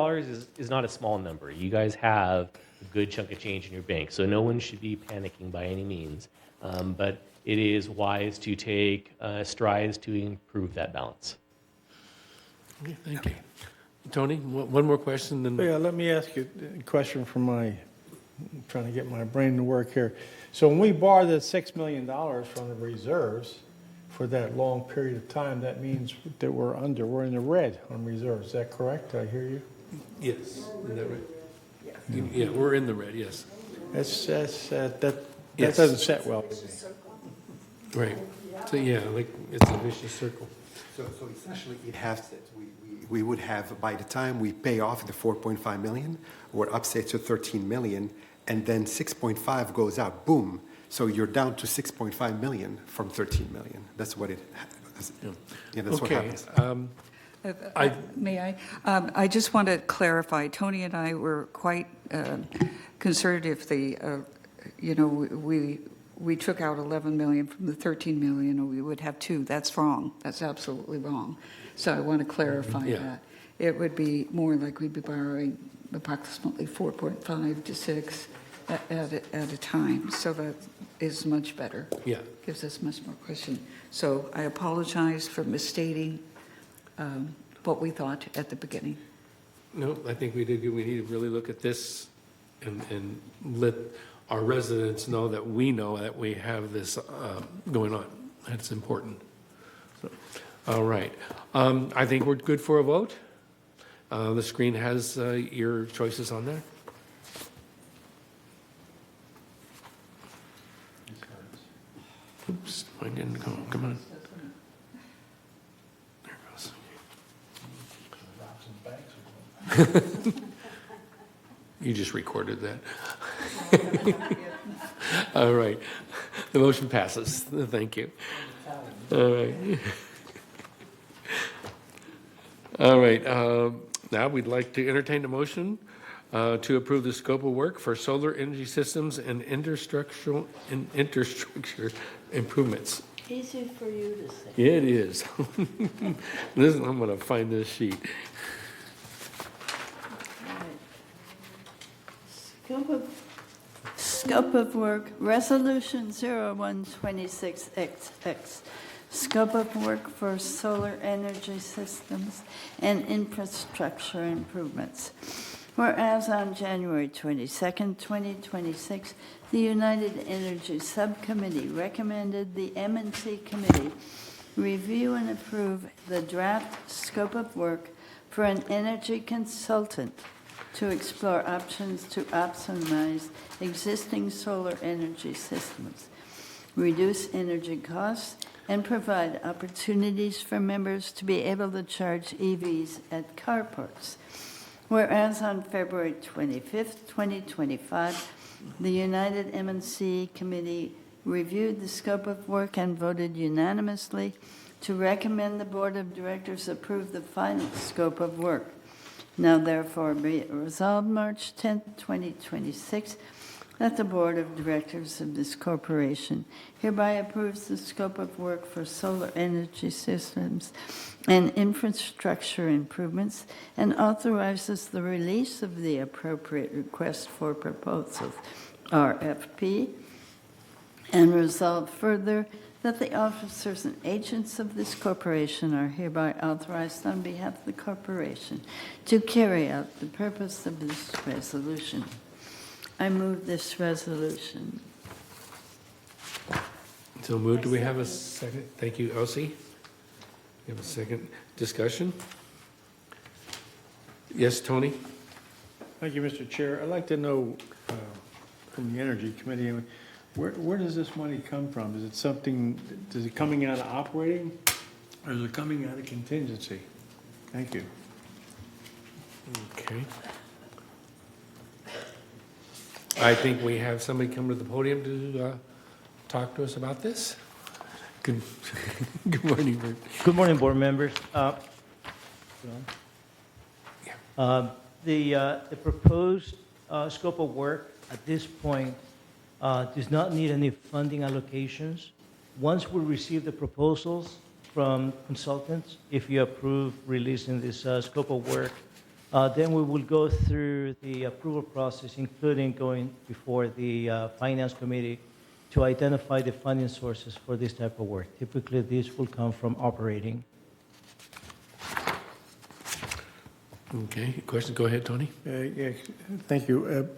is not a small number. You guys have a good chunk of change in your bank, so no one should be panicking by any means. But it is wise to take strides to improve that balance. Okay, thank you. Tony, one more question, then. Yeah, let me ask you a question from I'm trying to get my brain to work here. So when we borrow the $6 million from the reserves for that long period of time, that means that we're in the red on reserves. Is that correct? Did I hear you? Yes, is that right? Yeah, we're in the red, yes. That Yes. doesn't set well with me. Right. So, yeah, like, it's a vicious circle. So essentially, it has that. We would have, by the time we pay off the 4.5 million, we're up, say, to 13 million, and then 6.5 goes out, boom. So you're down to 6.5 million from 13 million. That's what it, that's what happens. May I? I just want to clarify. Tony and I were quite concerned if we took out 11 million from the 13 million, or we would have 2. That's wrong. That's absolutely wrong. So I want to clarify that. It would be more like we'd be borrowing approximately 4.5 to 6 at a time. So that is much better. Yeah. Gives us much more cushion. So I apologize for misstating what we thought at the beginning. No, I think we did good. We need to really look at this and let our residents know that we have this going on. That's important. So, all right. I think we're good for a vote. The screen has your choices on there. Oops, I didn't go. Come on. There goes. You just recorded that. All right. The motion passes. Thank you. All right. All right. Now we'd like to entertain a motion to approve the scope of work for solar energy systems and infrastructure improvements. Easy for you to say. It is. I'm going to find this sheet. Scope of work, Resolution 0126XX. Scope of work for solar energy systems and infrastructure improvements. Whereas on January 22nd, 2026, the United Energy Subcommittee recommended the M&C Committee review and approve the draft scope of work for an energy consultant to explore options to optimize existing solar energy systems, reduce energy costs, and provide opportunities for members to be able to charge EVs at carports. Whereas on February 25th, 2025, the United M&C Committee reviewed the scope of work and voted unanimously to recommend the Board of Directors approve the final scope of work. Now therefore be it resolved March 10th, 2026, that the Board of Directors of this corporation hereby approves the scope of work for solar energy systems and infrastructure improvements and authorizes the release of the appropriate request for proposals, RFP, and resolve further that the officers and agents of this corporation are hereby authorized on behalf of the corporation to carry out the purpose of this resolution. I move this resolution. So moved. Do we have a second? Thank you, Elsie. We have a second discussion. Yes, Tony? Thank you, Mr. Chair. I'd like to know from the Energy Committee, where does this money come from? Is it something, is it coming out of operating or is it coming out of contingency? Thank you. Okay. I think we have somebody come to the podium to talk to us about this. Good, good morning, Bert. Good morning, board members. The proposed scope of work at this point does not need any funding allocations. Once we receive the proposals from consultants, if you approve releasing this scope of work, then we will go through the approval process, including going before the Finance Committee to identify the funding sources for this type of work. Typically, this will come from operating. Okay, question, go ahead, Tony. Yeah, thank you.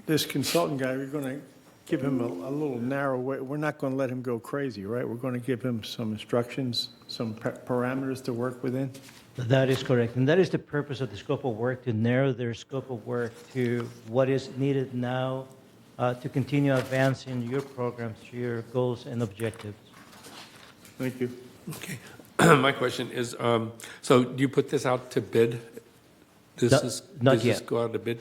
This consultant guy, we're going to give him a little narrow way. We're not going to let him go crazy, right? We're going to give him some instructions, some parameters to work within. That is correct. And that is the purpose of the scope of work, to narrow their scope of work to what is needed now to continue advancing your programs to your goals and objectives. Thank you. Okay. My question is, so do you put this out to bid? Does this go out to bid?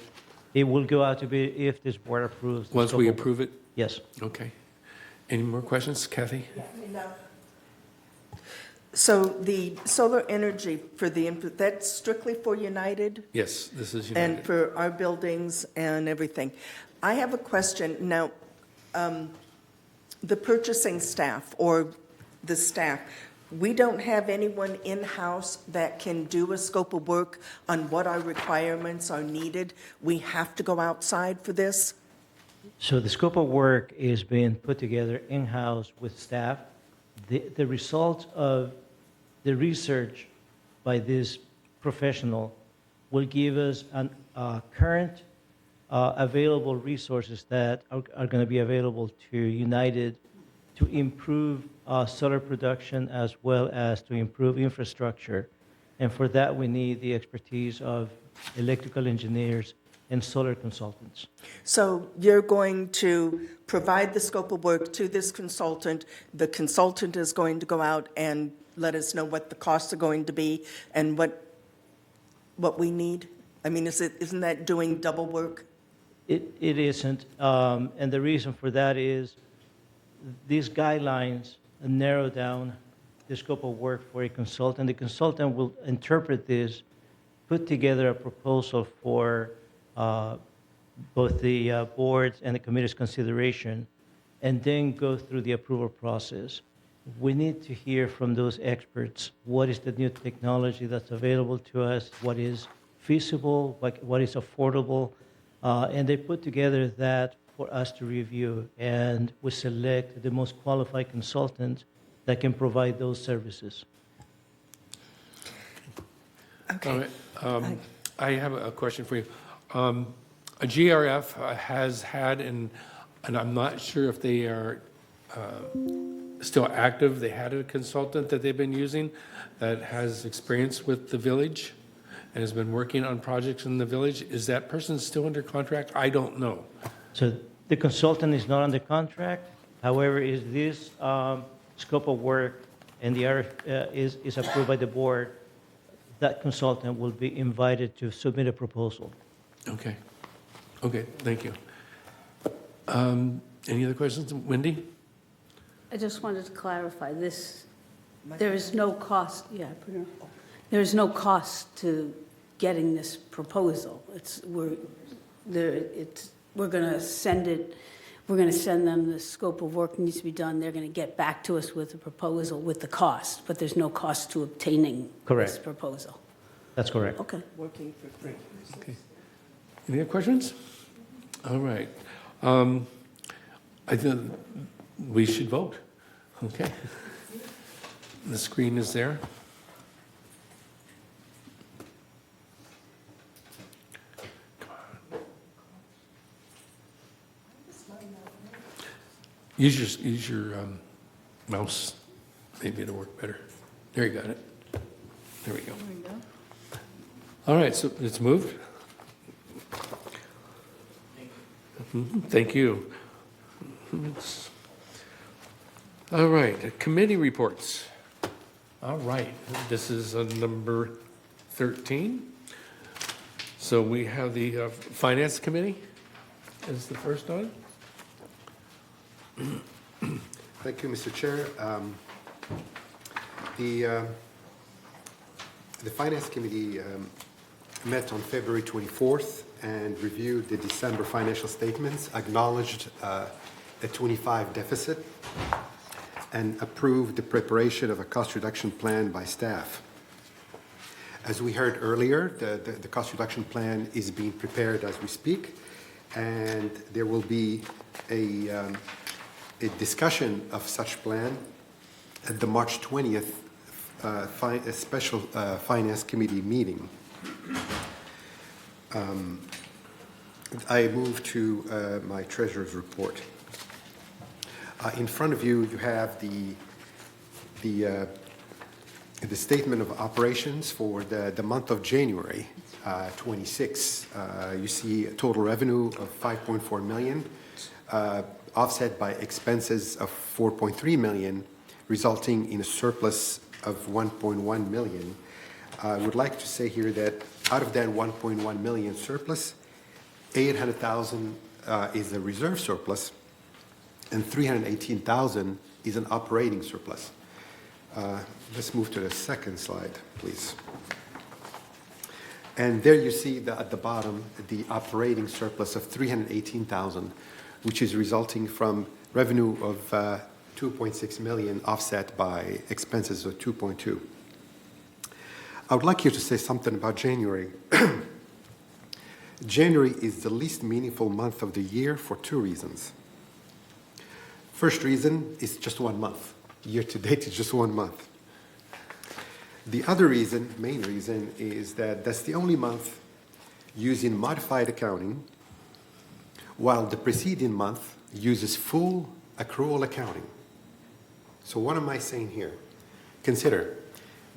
It will go out to bid if this board approves. Once we approve it? Yes. Okay. Any more questions, Kathy? No. So the solar energy for the input, that's strictly for United? Yes, this is United. And for our buildings and everything. I have a question. Now, the purchasing staff or the staff, we don't have anyone in-house that can do a scope of work on what our requirements are needed. We have to go outside for this? So the scope of work is being put together in-house with staff. The results of the research by this professional will give us current available resources that are going to be available to United to improve solar production as well as to improve infrastructure. And for that, we need the expertise of electrical engineers and solar consultants. So you're going to provide the scope of work to this consultant. The consultant is going to go out and let us know what the costs are going to be and what we need? I mean, isn't that doing double work? It isn't. And the reason for that is these guidelines narrow down the scope of work for a consultant. The consultant will interpret this, put together a proposal for both the board's and the committee's consideration, and then go through the approval process. We need to hear from those experts what is the new technology that's available to us, what is feasible, what is affordable, and they put together that for us to review, and we select the most qualified consultant that can provide those services. Okay. All right. I have a question for you. A GRF has had, and I'm not sure if they are still active, they had a consultant that they've been using that has experience with the village and has been working on projects in the village. Is that person still under contract? I don't know. So the consultant is not under contract. However, is this scope of work and the RF is approved by the board, that consultant will be invited to submit a proposal. Okay. Okay, thank you. Any other questions? Wendy? I just wanted to clarify this, there is no cost, there is no cost to getting this proposal. We're going to send it, we're going to send them the scope of work needs to be done. They're going to get back to us with a proposal with the cost, but there's no cost to obtaining this proposal. That's correct. Okay. Working for free. Okay. Any other questions? All right. I think we should vote. Okay. The screen is there. Use your mouse. Maybe it'll work better. There, you got it. There we go. All right, so it's moved. Thank you. All right, committee reports. All right, this is number 13. So we have the Finance Committee is the first one. Thank you, Mr. Chair. The Finance Committee met on February 24th and reviewed the December financial statements, acknowledged a 25 deficit, and approved the preparation of a cost reduction plan by staff. As we heard earlier, the cost reduction plan is being prepared as we speak, and there will be a discussion of such plan at the March 20th special Finance Committee meeting. I move to my treasurer's report. In front of you, you have the statement of operations for the month of January 26. You see a total revenue of $5.4 million, offset by expenses of $4.3 million, resulting in a surplus of $1.1 million. I would like to say here that out of that $1.1 million surplus, $800,000 is a reserve surplus, and $318,000 is an operating surplus. Let's move to the second slide, please. And there you see at the bottom the operating surplus of $318,000, which is resulting from revenue of $2.6 million offset by expenses of $2.2. I would like you to say something about January. January is the least meaningful month of the year for two reasons. First reason is just 1 month. Year to date is just 1 month. The other reason, main reason, is that that's the only month using modified accounting, while the preceding month uses full accrual accounting. So what am I saying here? Consider,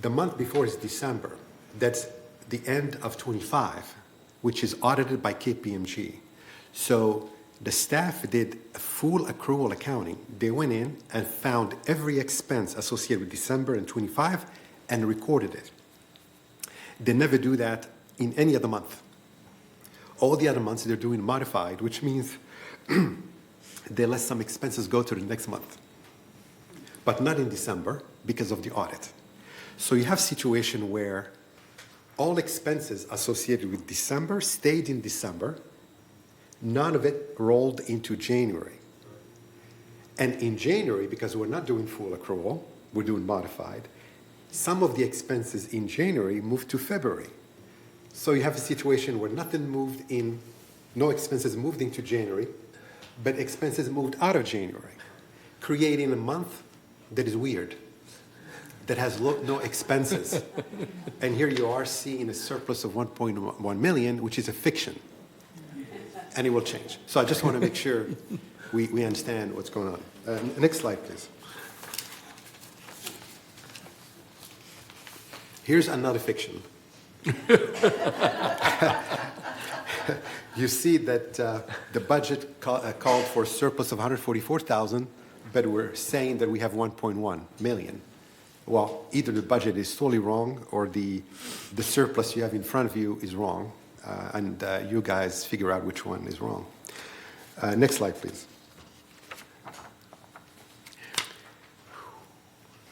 the month before is December. That's the end of 25, which is audited by KPMG. So the staff did a full accrual accounting. They went in and found every expense associated with December and 25 and recorded it. They never do that in any other month. All the other months they're doing modified, which means they let some expenses go to the next month, but not in December because of the audit. So you have a situation where all expenses associated with December stayed in December, none of it rolled into January. And in January, because we're not doing full accrual, we're doing modified, some of the expenses in January moved to February. So you have a situation where nothing moved in, no expenses moved into January, but expenses moved out of January, creating a month that is weird. that has no expenses. And here you are seeing a surplus of 1.1 million, which is a fiction. And it will change. So I just want to make sure we understand what's going on. Next slide, please. Here's another fiction. You see that the budget called for a surplus of 144,000, but we're saying that we have 1.1 million. Well, either the budget is totally wrong or the surplus you have in front of you is wrong, and you guys figure out which one is wrong. Next slide, please.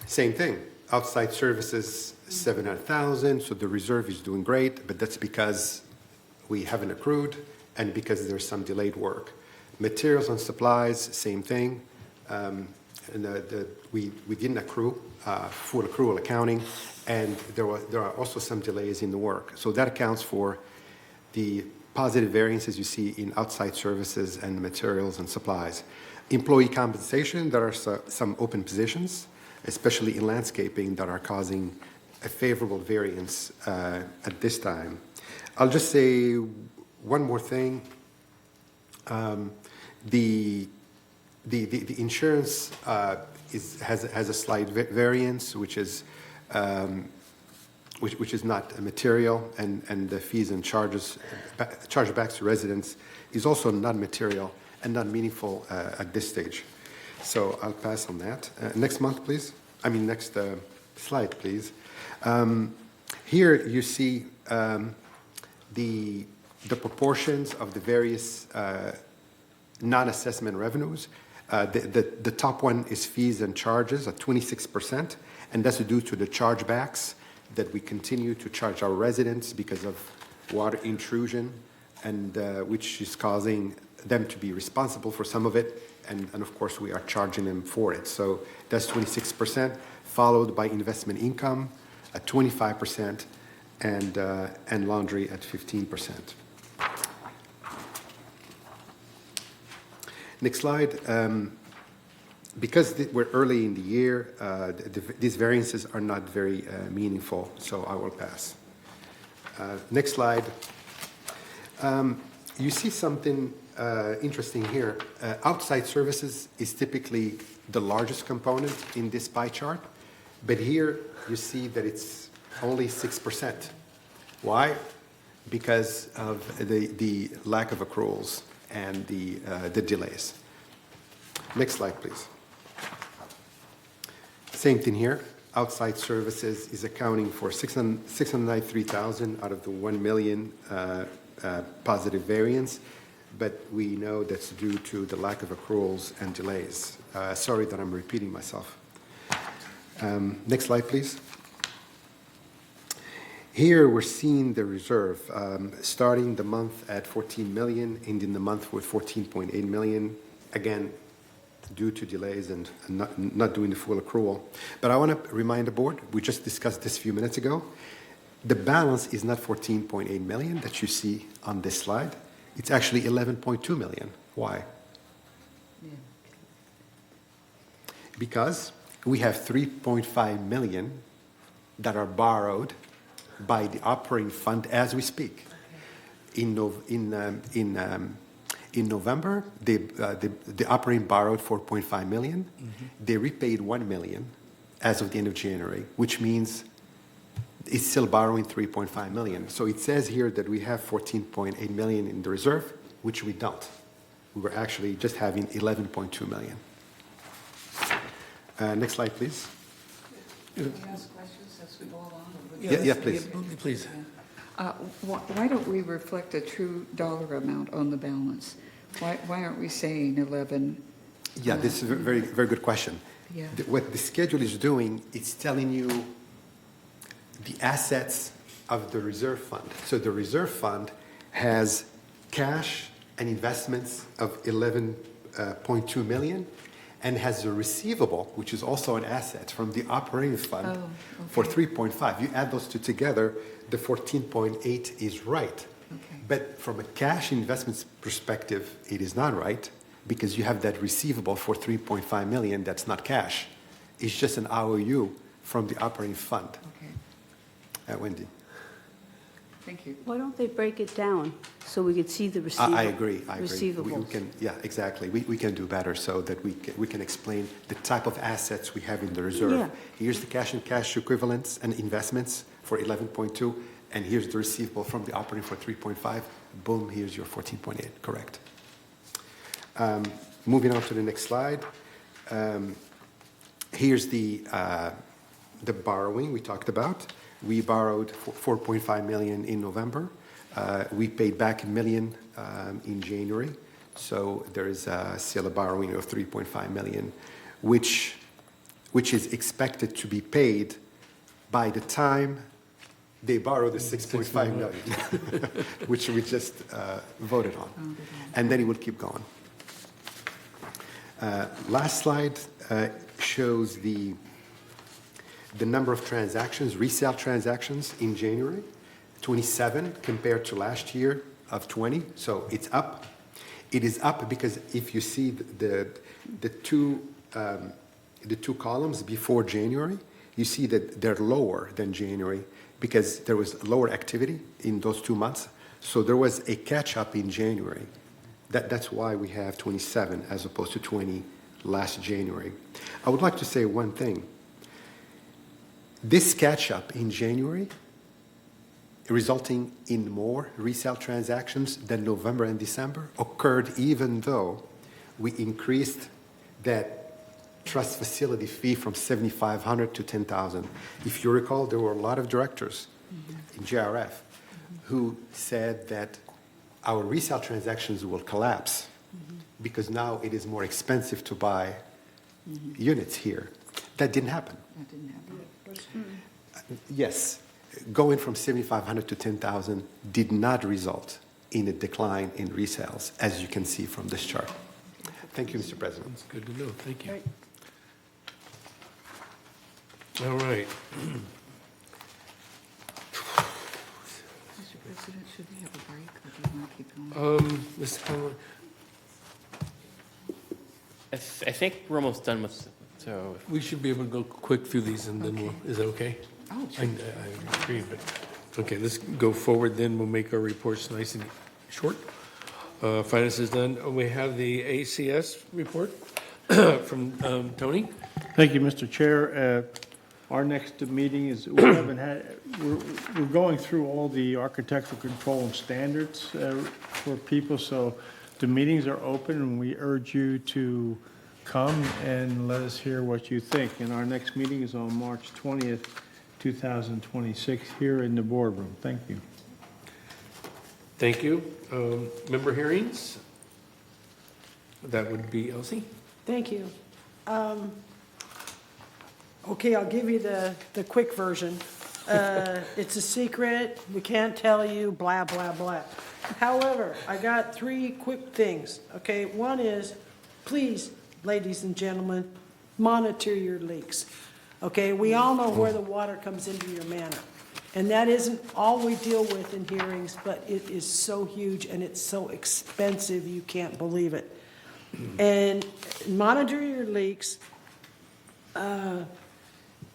Same thing. Outside services, 700,000, so the reserve is doing great, but that's because we haven't accrued and because there's some delayed work. Materials and supplies, same thing. We didn't accrue, full accrual accounting, and there are also some delays in the work. So that accounts for the positive variances you see in outside services and materials and supplies. Employee compensation, there are some open positions, especially in landscaping, that are causing a favorable variance at this time. I'll just say one more thing. The insurance has a slight variance, which is not material, and the fees and chargebacks to residents is also not material and not meaningful at this stage. So I'll pass on that. Next month, please. Next slide, please. Here you see the proportions of the various non-assessment revenues. The top one is fees and charges at 26%, and that's due to the chargebacks that we continue to charge our residents because of water intrusion, and which is causing them to be responsible for some of it, and of course we are charging them for it. So that's 26%, followed by investment income at 25%, and laundry at 15%. Next slide. Because we're early in the year, these variances are not very meaningful, so I will pass. Next slide. You see something interesting here. Outside services is typically the largest component in this pie chart, but here you see that it's only 6%. Why? Because of the lack of accruals and the delays. Next slide, please. Same thing here. Outside services is accounting for 693,000 out of the 1 million positive variance, but we know that's due to the lack of accruals and delays. Sorry that I'm repeating myself. Next slide, please. Here we're seeing the reserve starting the month at 14 million, ending the month with 14.8 million. Again, due to delays and not doing the full accrual. But I want to remind the board, we just discussed this a few minutes ago, the balance is not 14.8 million that you see on this slide. It's actually 11.2 million. Why? Because we have 3.5 million that are borrowed by the operating fund as we speak. In November, the operating borrowed 4.5 million. They repaid 1 million as of the end of January, which means it's still borrowing 3.5 million. So it says here that we have 14.8 million in the reserve, which we don't. We were actually just having 11.2 million. Next slide, please. Can we ask questions as we go along? Yeah, please. Please. Why don't we reflect a true dollar amount on the balance? Why aren't we saying 11? Yeah, this is a very, very good question. Yeah. What the schedule is doing, it's telling you the assets of the reserve fund. So the reserve fund has cash and investments of 11.2 million and has a receivable, which is also an asset from the operating fund for 3.5. You add those two together, the 14.8 is right. Okay. But from a cash investments perspective, it is not right because you have that receivable for 3.5 million that's not cash. It's just an IOU from the operating fund. Okay, Wendy? thank you. Why don't they break it down so we could see the receivables? I agree. Receivables. We can, yeah, exactly. We can do better so that we can explain the type of assets we have in the reserve. Yeah. Here's the cash and cash equivalents and investments for 11.2, and here's the receivable from the operating for 3.5. Boom, here's your 14.8, correct. Moving on to the next slide. Here's the borrowing we talked about. We borrowed 4.5 million in November. We paid back $1 million in January. So there is still a borrowing of 3.5 million, which is expected to be paid by the time they borrow the 6.5 million, which we just voted on. And then it will keep going. Last slide shows the number of transactions, resale transactions in January, 27 compared to last year of 20. So it's up. It is up because if you see the two columns before January, you see that they're lower than January because there was lower activity in those 2 months. So there was a catch up in January. That's why we have 27 as opposed to 20 last January. I would like to say one thing. This catch-up in January, resulting in more resale transactions than November and December, occurred even though we increased that trust facility fee from $7,500 to $10,000. If you recall, there were a lot of directors in JRF who said that our resale transactions will collapse because now it is more expensive to buy units here. That didn't happen. That didn't happen. Yes, going from 7,500 to 10,000 did not result in a decline in resales, as you can see from this chart. Thank you, Mr. President. That's good to know. Thank you. All right. Mr. President, should we have a break or do you want to keep going? Mr. Conlon, I think we're almost done with, so. we should be able to go quick through these and then we'll, is that okay? Oh, I agree, but, okay, let's go forward then. We'll make our reports nice and short. Finance is done. We have the ACS report from Tony. Thank you, Mr. Chair. Our next meeting is, we're going through all the architectural control and standards for people, so the meetings are open and we urge you to come and let us hear what you think. And our next meeting is on March 20th, 2026 here in the boardroom. Thank you. Thank you. Member hearings? That would be Elsie. Thank you. Okay, I'll give you the quick version. It's a secret, we can't tell you, blah, blah, blah. However, I got 3 quick things, okay? One is, please, ladies and gentlemen, monitor your leaks, okay? We all know where the water comes into your manor. And that isn't all we deal with in hearings, but it is so huge and it's so expensive, you can't believe it. And monitor your leaks.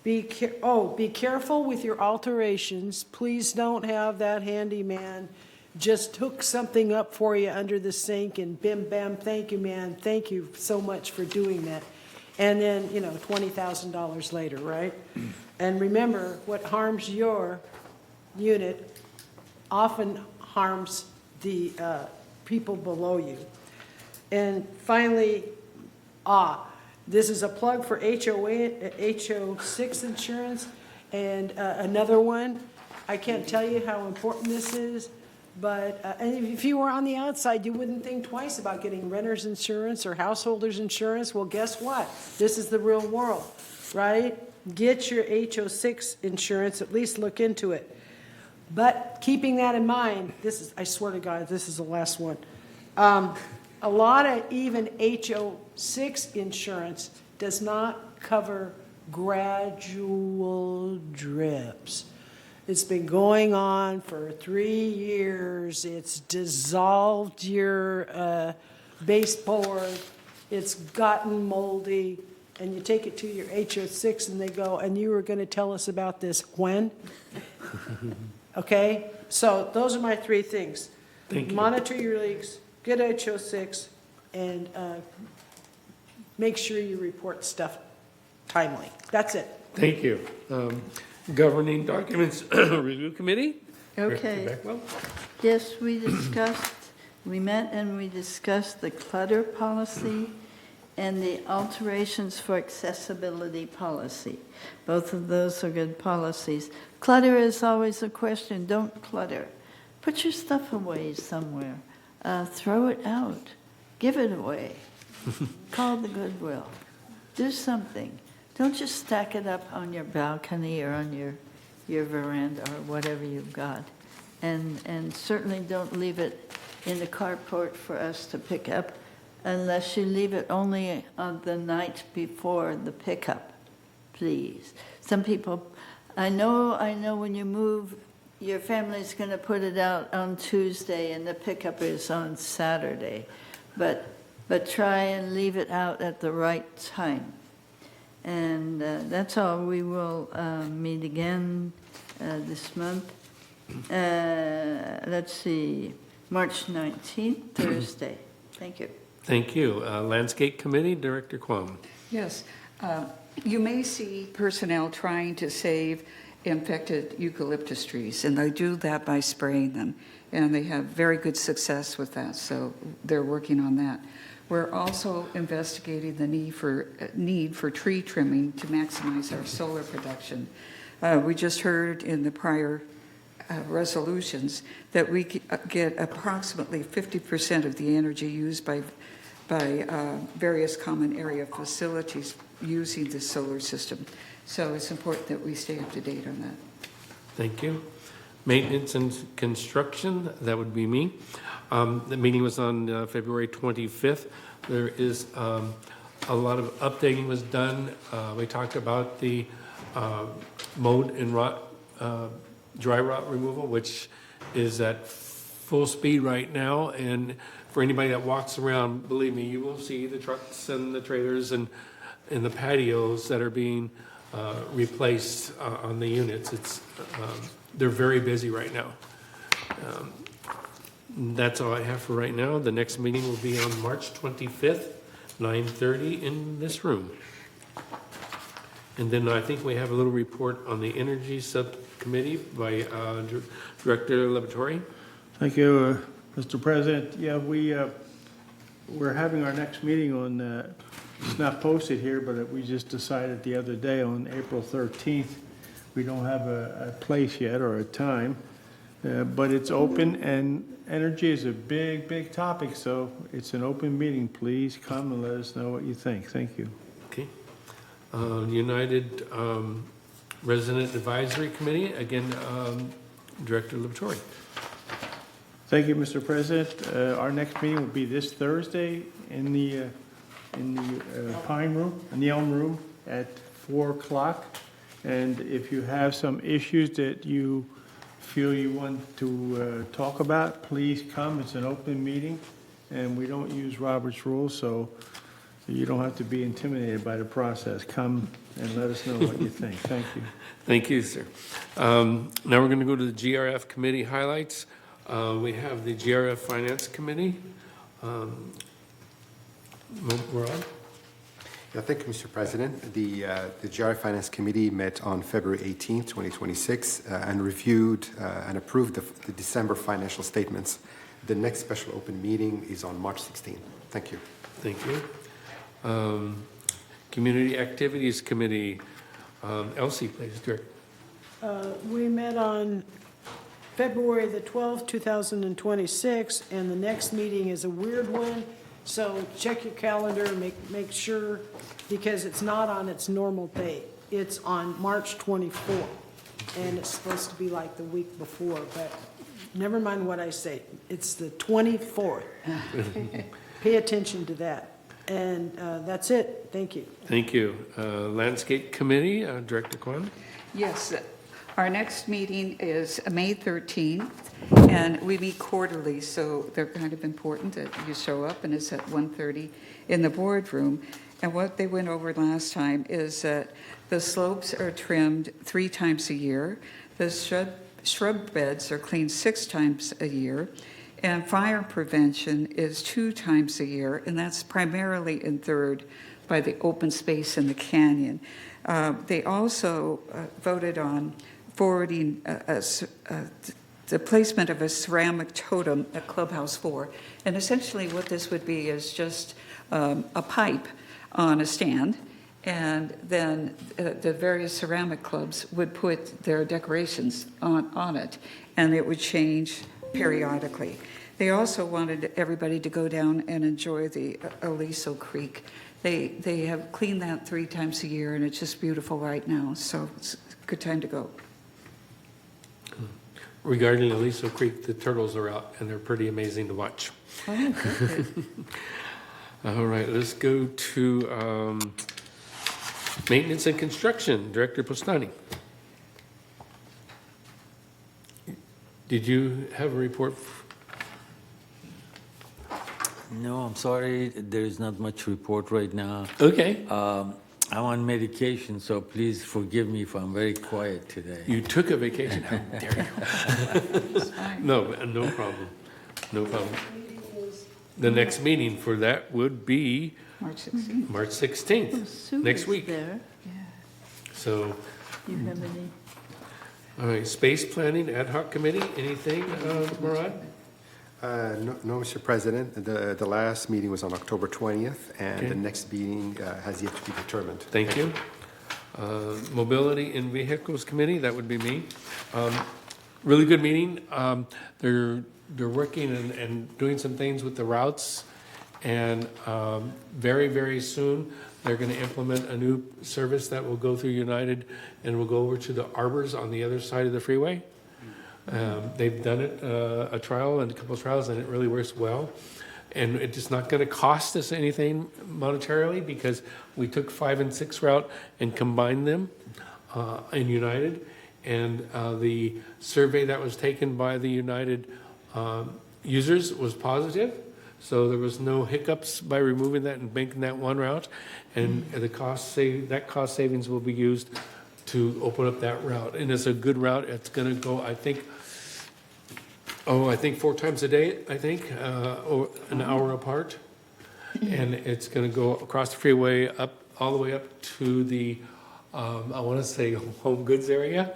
Be careful with your alterations. Please don't have that handyman just hook something up for you under the sink and bim bam, thank you, man, thank you so much for doing that. And then, you know, $20,000 later, right? And remember, what harms your unit often harms the people below you. And finally, this is a plug for HO6 insurance. And another one, I can't tell you how important this is, but and if you were on the outside, you wouldn't think twice about getting renter's insurance or householder's insurance. Well, guess what? This is the real world, right? Get your HO6 insurance, at least look into it. But keeping that in mind, I swear to God, this is the last one. A lot of even HO6 insurance does not cover gradual drips. It's been going on for 3 years. It's dissolved your baseboard. It's gotten moldy. and you take it to your HO6 and they go, and you were going to tell us about this when? Okay, so those are my three things. Thank you. Monitor your leaks, get HO6, and make sure you report stuff timely. That's it. Thank you. Governing Documents Review Committee? Okay. Director Beckwell? Yes, we met and we discussed the clutter policy and the alterations for accessibility policy. Both of those are good policies. Clutter is always a question. Don't clutter. Put your stuff away somewhere. Throw it out. Give it away. Call the Goodwill. Do something. Don't just stack it up on your balcony or on your veranda or whatever you've got. And certainly don't leave it in the carport for us to pick up unless you leave it only on the night before the pickup, please. Some people, I know when you move, your family's going to put it out on Tuesday and the pickup is on Saturday. But try and leave it out at the right time. And that's all. We will meet again this month. Let's see, March 19th, Thursday. Thank you. Thank you. Landscape Committee, Director Quam. Yes. You may see personnel trying to save infected eucalyptus trees, and they do that by spraying them. And they have very good success with that, so they're working on that. We're also investigating the need for tree trimming to maximize our solar production. We just heard in the prior resolutions that we get approximately 50% of the energy used by various common area facilities using the solar system. So it's important that we stay up to date on that. Thank you. Maintenance and construction, that would be me. The meeting was on February 25th. There is a lot of updating was done. We talked about the mowed and rot, dry rot removal, which is at full speed right now. And for anybody that walks around, believe me, you will see the trucks and the trailers and the patios that are being replaced on the units. It's they're very busy right now. That's all I have for right now. The next meeting will be on March 25th, 9:30 in this room. And then I think we have a little report on the Energy Subcommittee by Director Laboratory. Thank you, Mr. President. Yeah, we're having our next meeting on, it's not posted here, but we just decided the other day on April 13th. We don't have a place yet or a time, but it's open, and energy is a big, big topic, so it's an open meeting. Please come and let us know what you think. Thank you. Okay. United Resident Advisory Committee, again, Director Laboratory. Thank you, Mr. President. Our next meeting will be this Thursday in the Pine Room, in the Elm Room at 4 o'clock. And if you have some issues that you feel you want to talk about, please come. It's an open meeting, and we don't use Robert's rules, so you don't have to be intimidated by the process. Come and let us know what you think. Thank you. Thank you, sir. Now we're going to go to the GRF committee highlights. We have the GRF Finance Committee. We're on. Yeah, thank you, Mr. President. The GRF Finance Committee met on February 18, 2026, and reviewed and approved the December financial statements. The next special open meeting is on March 16. Thank you. Thank you. Community Activities Committee. Elsie, please, Director. We met on February the 12th, 2026, and the next meeting is a weird one. So check your calendar and make sure, because it's not on its normal date. It's on March 24th, and it's supposed to be like the week before, but never mind what I say. It's the 24th. Pay attention to that. And that's it. Thank you. Thank you. Landscape Committee, Director Kwan. Yes, our next meeting is May 13th, and we meet quarterly, so they're kind of important that you show up, and it's at 1:30 in the boardroom. And what they went over last time is that the slopes are trimmed 3 times a year, the shrub beds are cleaned 6 times a year, and fire prevention is 2 times a year, and that's primarily in Third by the open space in the canyon. They also voted on forwarding the placement of a ceramic totem at Clubhouse 4. And essentially what this would be is just a pipe on a stand, and then the various ceramic clubs would put their decorations on it, and it would change periodically. They also wanted everybody to go down and enjoy the Aliso Creek. They have cleaned that 3 times a year, and it's just beautiful right now, so it's a good time to go. Regarding Aliso Creek, the turtles are out, and they're pretty amazing to watch. Oh, good. All right, let's go to Maintenance and Construction, Director Postani. Did you have a report? No, I'm sorry. There is not much report right now. Okay. I'm on medication, so please forgive me if I'm very quiet today. You took a vacation. How dare you? No problem. No problem. The next meeting for that would be March 16th. March 16th, next week. There. So, Do you have any? all right, Space Planning Ad Hoc Committee, anything, Murad? No, Mr. President. The last meeting was on October 20th, and Okay. the next meeting has yet to be determined. Thank you. Mobility and Vehicles Committee, that would be me. Really good meeting. They're working and doing some things with the routes, and very, very soon, they're going to implement a new service that will go through United and will go over to the arbors on the other side of the freeway. They've done it, a trial and a couple of trials, and it really works well. And it's not going to cost us anything monetarily because we took 5 and 6 route and combined them in United. And the survey that was taken by the United users was positive. So there was no hiccups by removing that and making that one route. And the cost savings will be used to open up that route. And it's a good route. It's going to go, I think 4 times a day, or an hour apart. And it's going to go across the freeway up, all the way up to the, I want to say Home Goods area,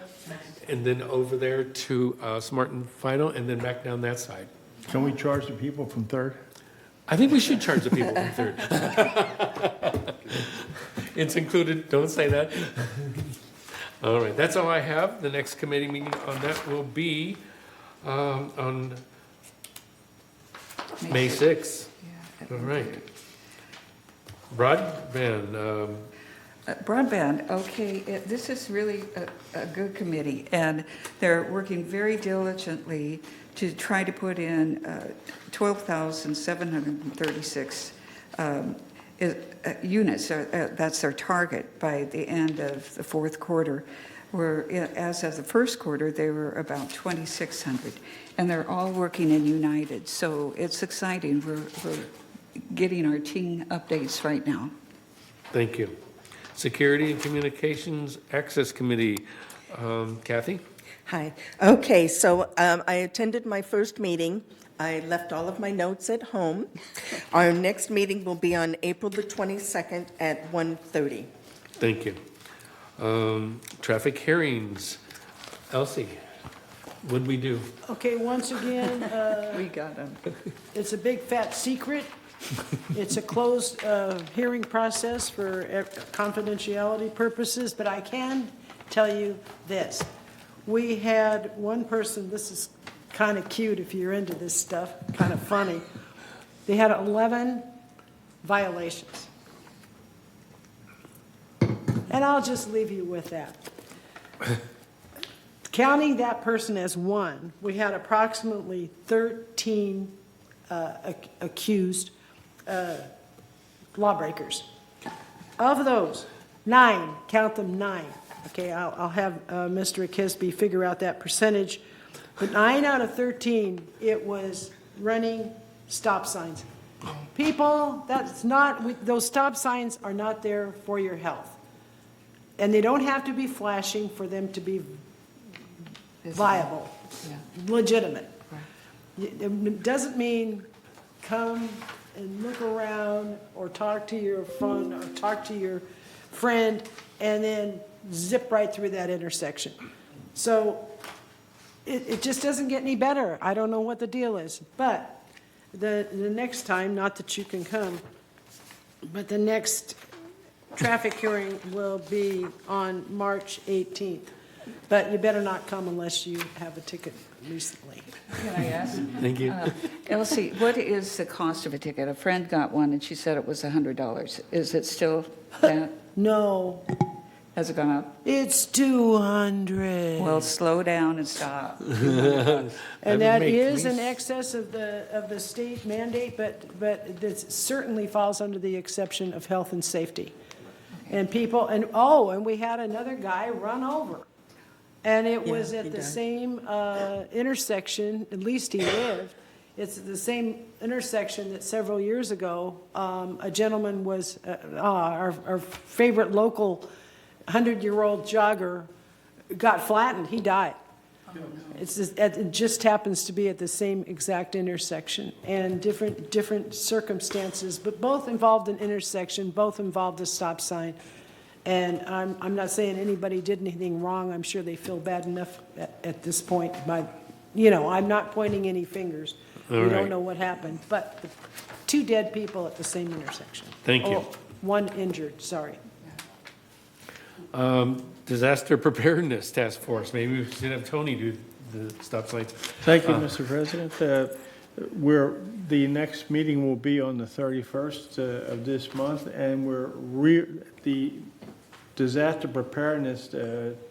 and then over there to Smart and Final, and then back down that side. Can we charge the people from Third? I think we should charge the people from Third. It's included, don't say that. All right, that's all I have. The next committee meeting on that will be on May 6th. All right. Broadband. Broadband, okay, this is really a good committee, and they're working very diligently to try to put in 12,736 units. That's their target by the end of the fourth quarter. As of the first quarter, they were about 2,600, and they're all working in United. So it's exciting. We're getting our team updates right now. Thank you. Security and Communications Access Committee. Kathy? Hi. Okay, so I attended my first meeting. I left all of my notes at home. Our next meeting will be on April the 22nd at 1:30. Thank you. Traffic hearings. Elsie, what'd we do? Okay, once again, We got them. it's a big fat secret. It's a closed hearing process for confidentiality purposes, but I can tell you this. We had one person, this is kind of cute if you're into this stuff, kind of funny. They had 11 violations. And I'll just leave you with that. Counting that person as one, we had approximately 13 accused lawbreakers. Of those, 9, count them 9. Okay, I'll have Mr. Akisby figure out that percentage. But 9 out of 13, it was running stop signs. People, that's not, those stop signs are not there for your health. And they don't have to be flashing for them to be viable, legitimate. It doesn't mean come and look around or talk to your phone or talk to your friend and then zip right through that intersection. So it just doesn't get any better. I don't know what the deal is. But the next time, not that you can come, but the next traffic hearing will be on March 18th. But you better not come unless you have a ticket recently. Can I ask? Thank you. Elsie, what is the cost of a ticket? A friend got one and she said it was $100. Is it still that? No. Has it gone up? It's 200. Well, slow down and stop. And that is in excess of the state mandate, but this certainly falls under the exception of health and safety. And people, and we had another guy run over. And it was at the same intersection, at least he lived. It's the same intersection that several years ago, a gentleman was, our favorite local 100-year-old jogger got flattened. He died. It just happens to be at the same exact intersection and different circumstances, but both involved an intersection, both involved a stop sign. And I'm not saying anybody did anything wrong. I'm sure they feel bad enough at this point. But, I'm not pointing any fingers. We don't know what happened. But 2 dead people at the same intersection. Thank you. 1 injured, sorry. Disaster Preparedness Task Force. Maybe we should have Tony do the stop signs. Thank you, Mr. President. The next meeting will be on the 31st of this month, and the Disaster Preparedness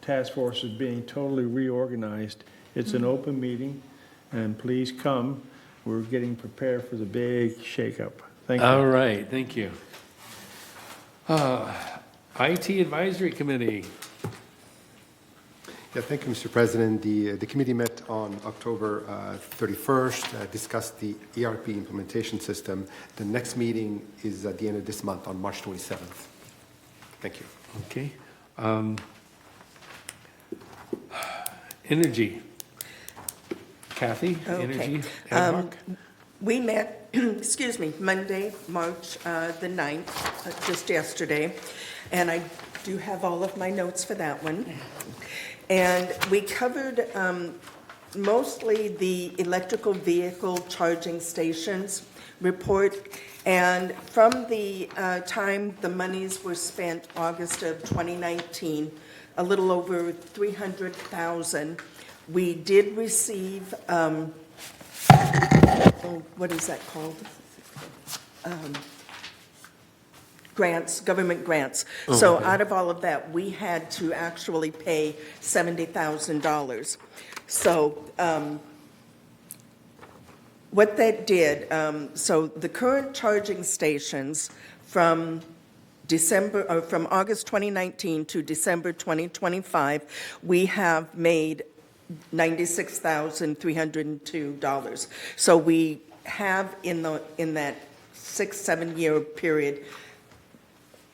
Task Force is being totally reorganized. It's an open meeting, and please come. We're getting prepared for the big shakeup. Thank you. All right, thank you. IT Advisory Committee. Yeah, thank you, Mr. President. The committee met on October 31st, discussed the ERP implementation system. The next meeting is at the end of this month on March 27th. Thank you. Okay. Energy. Kathy, Energy ad hoc. We met, excuse me, Monday, March the 9th, just yesterday, and I do have all of my notes for that one. And we covered mostly the electrical vehicle charging stations report. And from the time the monies were spent, August of 2019, a little over $300,000, we did receive, what is that called? Grants, government grants. Oh, so okay. out of all of that, we had to actually pay $70,000. So what that did, so the current charging stations from August 2019 to December 2025, we have made $96,302. So we have in that 6-7 year period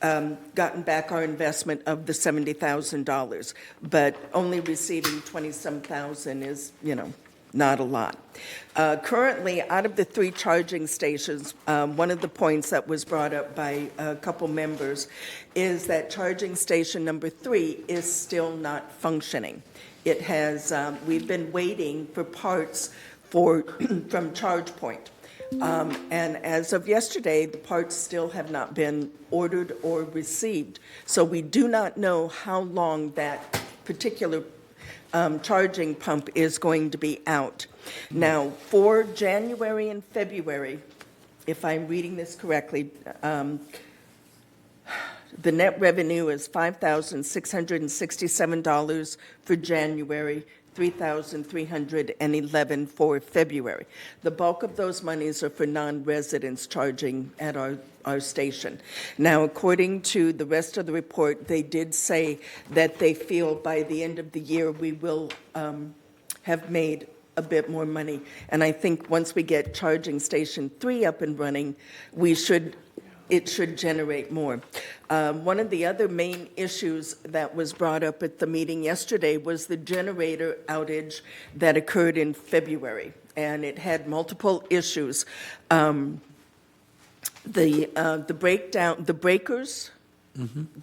gotten back our investment of the $70,000, but only receiving 20-some thousand is, not a lot. Currently, out of the 3 charging stations, one of the points that was brought up by a couple members is that charging station number 3 is still not functioning. It has, we've been waiting for parts from ChargePoint. And as of yesterday, the parts still have not been ordered or received. So we do not know how long that particular charging pump is going to be out. Now, for January and February, if I'm reading this correctly, the net revenue is $5,667 for January, $3,311 for February. The bulk of those monies are for non-residents charging at our station. Now, according to the rest of the report, they did say that they feel by the end of the year we will have made a bit more money. And I think once we get charging station 3 up and running, it should generate more. One of the other main issues that was brought up at the meeting yesterday was the generator outage that occurred in February, and it had multiple issues. The breakdown, the breakers,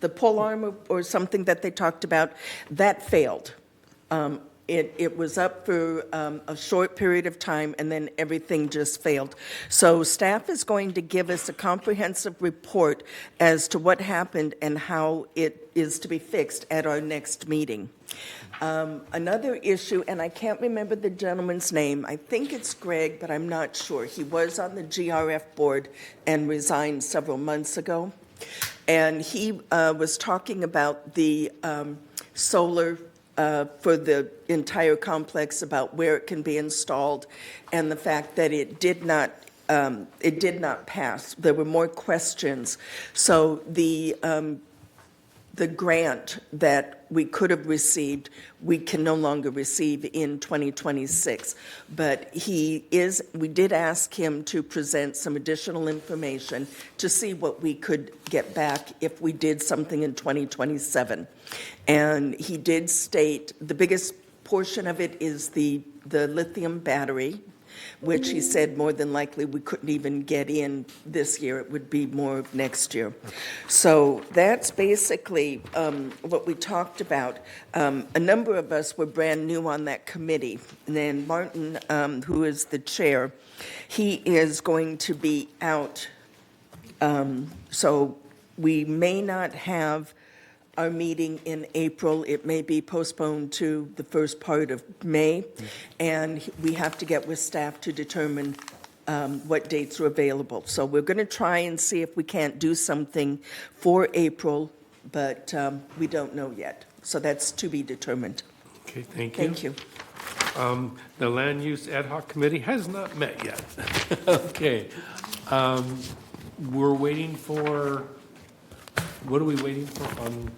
the pole arm or something that they talked about, that failed. It was up for a short period of time, and then everything just failed. So staff is going to give us a comprehensive report as to what happened and how it is to be fixed at our next meeting. Another issue, and I can't remember the gentleman's name, I think it's Greg, but I'm not sure. He was on the GRF board and resigned several months ago. And he was talking about the solar for the entire complex, about where it can be installed, and the fact that it did not pass. There were more questions. So the grant that we could have received, we can no longer receive in 2026. But we did ask him to present some additional information to see what we could get back if we did something in 2027. And he did state the biggest portion of it is the lithium battery, which he said more than likely we couldn't even get in this year. It would be more next year. So that's basically what we talked about. A number of us were brand new on that committee. And then Martin, who is the chair, he is going to be out. So we may not have our meeting in April. It may be postponed to the first part of May, and we have to get with staff to determine what dates are available. So we're going to try and see if we can't do something for April, but we don't know yet. So that's to be determined. Okay, thank you. Thank you. The Land Use Ad Hoc Committee has not met yet. Okay. We're waiting for, what are we waiting for on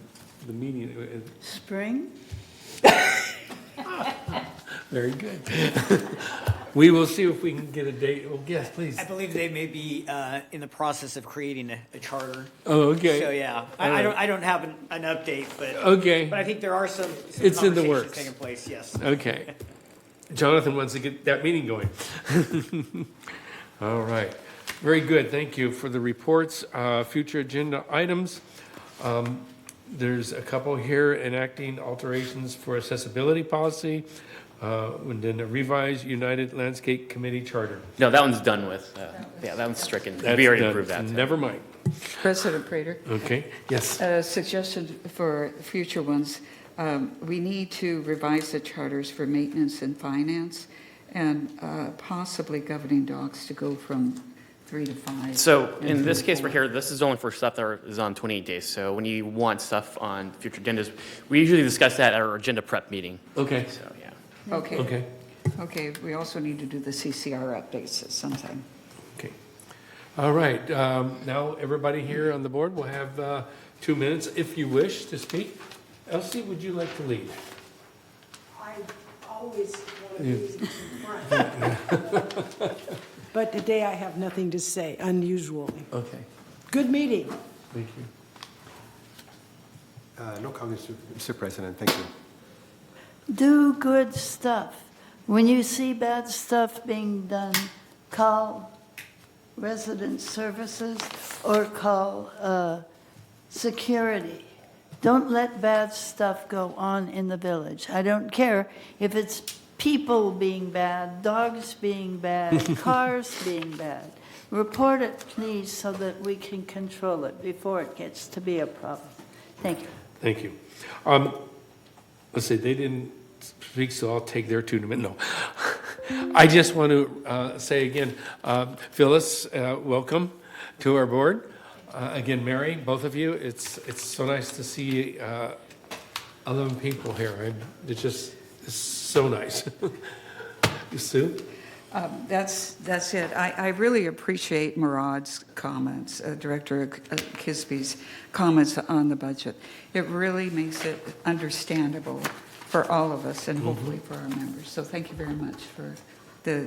the meeting? Spring? Very good. We will see if we can get a date. Oh, yes, please. I believe they may be in the process of creating a charter. Oh, okay. So yeah, All right. I don't have an update, but Okay. But I think there are some It's in the conversations works. taking place. Yes. Okay. Jonathan wants to get that meeting going. All right. Very good. Thank you for the reports. Future agenda items. There's a couple here: enacting alterations for accessibility policy, and then a revised United Landscape Committee charter. No, that one's done with. Yeah, that one's stricken. That's We already done. approved that. Never mind. President Prater? Okay, yes. Suggestion for future ones, we need to revise the charters for maintenance and finance, and possibly governing dogs to go from 3 to 5. So in this case right here, this is only for stuff that is on 28 days. So when you want stuff on future agendas, we usually discuss that at our agenda prep meeting. Okay. So, yeah. Okay. Okay. Okay, we also need to do the CCR updates at some time. Okay. All right. Now everybody here on the board will have 2 minutes if you wish to speak. Elsie, would you like to lead? I always want to be in front. But today I have nothing to say, unusually. Okay. Good meeting. Thank you. No comments, Mr. President. Thank you. Do good stuff. When you see bad stuff being done, call resident services or call security. Don't let bad stuff go on in the village. I don't care if it's people being bad, dogs being bad, cars being bad. Report it, please, so that we can control it before it gets to be a problem. Thank you. Thank you. Let's see, they didn't speak, so I'll take their 2 minutes. No. I just want to say again, Phyllis, welcome to our board. Again, Mary, both of you, it's so nice to see 11 people here. It's just so nice. Sue? That's it. I really appreciate Murad's comments, Director Kisby's comments on the budget. It really makes it understandable for for all of us and hopefully for our members. So thank you very much for the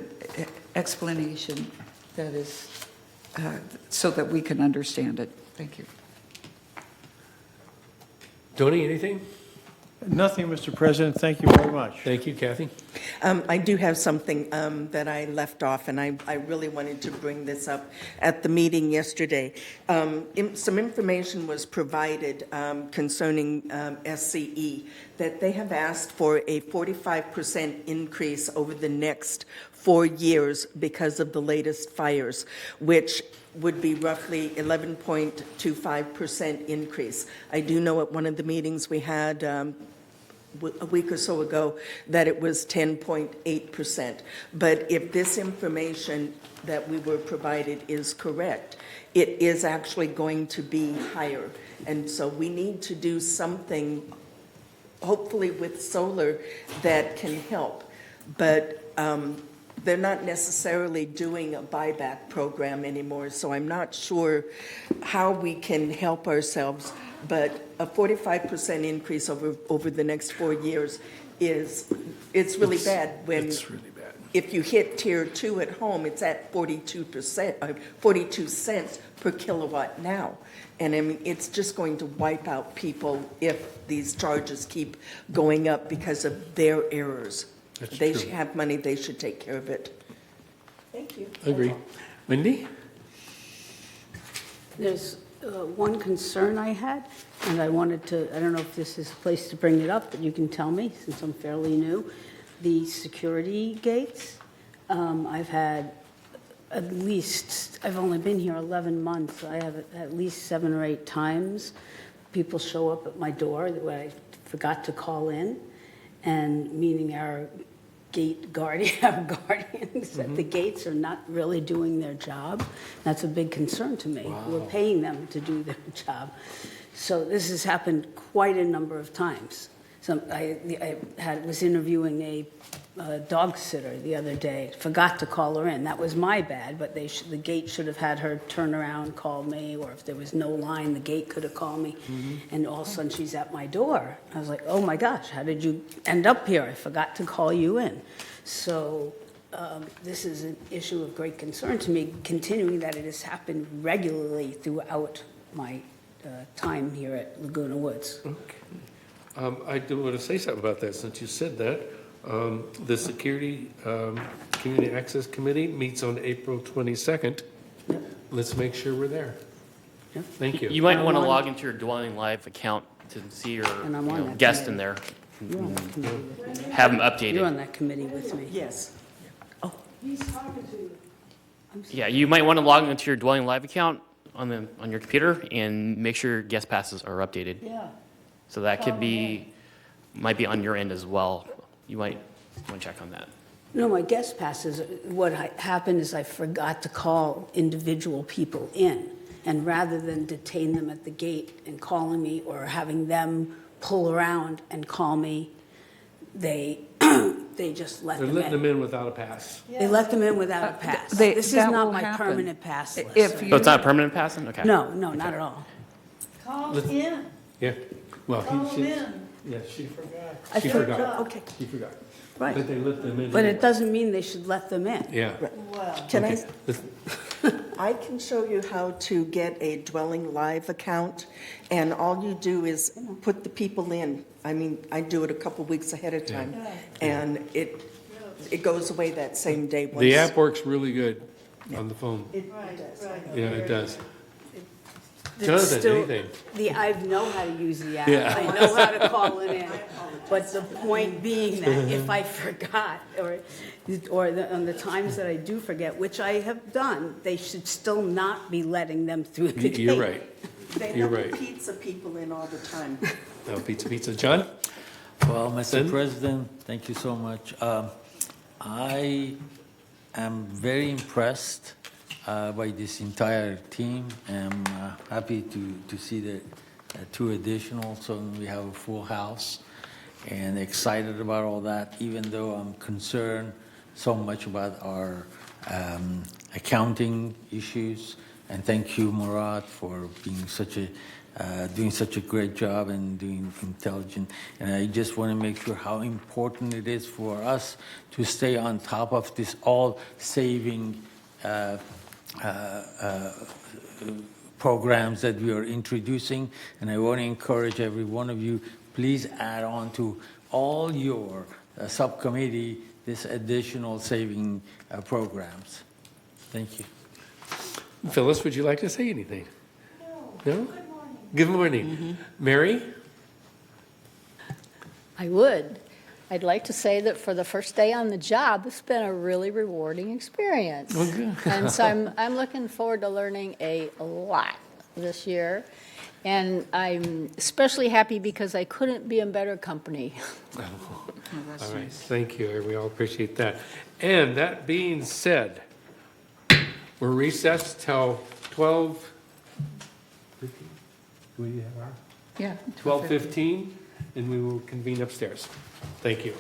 explanation that is, so that we can understand it. Thank you. Tony, anything? Nothing, Mr. President. Thank you very much. Thank you, Kathy. I do have something that I left off, and I really wanted to bring this up at the meeting yesterday. Some information was provided concerning SCE, that they have asked for a 45% increase over the next 4 years because of the latest fires, which would be roughly 11.25% increase. I do know at one of the meetings we had a week or so ago that it was 10.8%. But if this information that we were provided is correct, it is actually going to be higher. And so we need to do something, hopefully with solar, that can help. But they're not necessarily doing a buyback program anymore, so I'm not sure how we can help ourselves. But a 45% increase over the next 4 years it's really bad. When It's really bad. if you hit tier 2 at home, it's at 42 cents per kilowatt now. And I mean, it's just going to wipe out people if these charges keep going up because of their errors. That's They true. have money, they should take care of it. Thank you. Agree. Wendy? There's one concern I had, and I wanted to, I don't know if this is the place to bring it up, but you can tell me since I'm fairly new. The security gates, I've had at least, I've only been here 11 months. I have at least 7 or 8 times people show up at my door that I forgot to call in, and meaning our gate guardian, our guardians at the gates are not really doing their job. That's a big concern to me. We're paying them to do their job. So this has happened quite a number of times. So I was interviewing a dog sitter the other day, forgot to call her in. That was my bad, but the gate should have had her turn around, call me, or if there was no line, the gate could have called me. And all of a sudden she's at my door. I was like, oh my gosh, how did you end up here? I forgot to call you in. So this is an issue of great concern to me, continuing that it has happened regularly throughout my time here at Laguna Woods. I do want to say something about that since you said that. The Security Community Access Committee meets on April 22nd. Let's make sure we're there. Thank you. You might want to log into your Dwelling Live account to see your guest in there. You're on that committee with me. Have them updated. You're on that committee with me. Yes. He's talking to you. Yeah, you might want to log into your Dwelling Live account on your computer and make sure your guest passes are updated. Yeah. So that could be, might be on your end as well. You might want to check on that. No, my guest passes, what happened is I forgot to call individual people in. And rather than detain them at the gate and calling me or having them pull around and call me, they just let They're them letting in. them in without a pass. They let them in without a pass. This is that not will my happen. permanent pass list. So it's not permanent passing? Okay. No, not at all. Call Let's- in. Yeah. Well, Call she, them in. yeah, she forgot. I She forgot. forgot. Okay. She forgot. Right. But they let them in. But it doesn't mean they should let them in. Yeah. Well, Can Okay. I can show you how to get a Dwelling Live account, and all you do is put the people in. I mean, I do it a couple weeks ahead of time, and it goes away that same day. The app works really good on the phone. It does. Yeah, it does. It's Jonathan, still- anything? I know how to use the app. Yeah. I know how to call it in. But the point being that if I forgot, on the times that I do forget, which I have done, they should still not be letting them through the gate. You're right. They You're let the right. pizza people in all the time. No, pizza. John? Well, Mr. Sen? President, thank you so much. I am very impressed by this entire team. I'm happy to see the 2 additional, so we have a full house, and excited about all that, even though I'm concerned so much about our accounting issues. And thank you, Murad, for being such a doing such a great job and doing intelligent. And I just want to make sure how important it is for us to stay on top of this all-saving programs that we are introducing. And I want to encourage every one of you, please add on to all your subcommittee this additional saving programs. Thank you. Phyllis, would you like to say anything? No? Good morning. Mary? I would. I'd like to say that for the first day on the job, it's been a really rewarding experience. Oh, good. And so I'm looking forward to learning a lot this year. And I'm especially happy because I couldn't be in better company. All right, thank you. We all appreciate that. And that being said, we're recessed till 12. Do we have our? Yeah. 12:15, and we will convene upstairs. Thank you.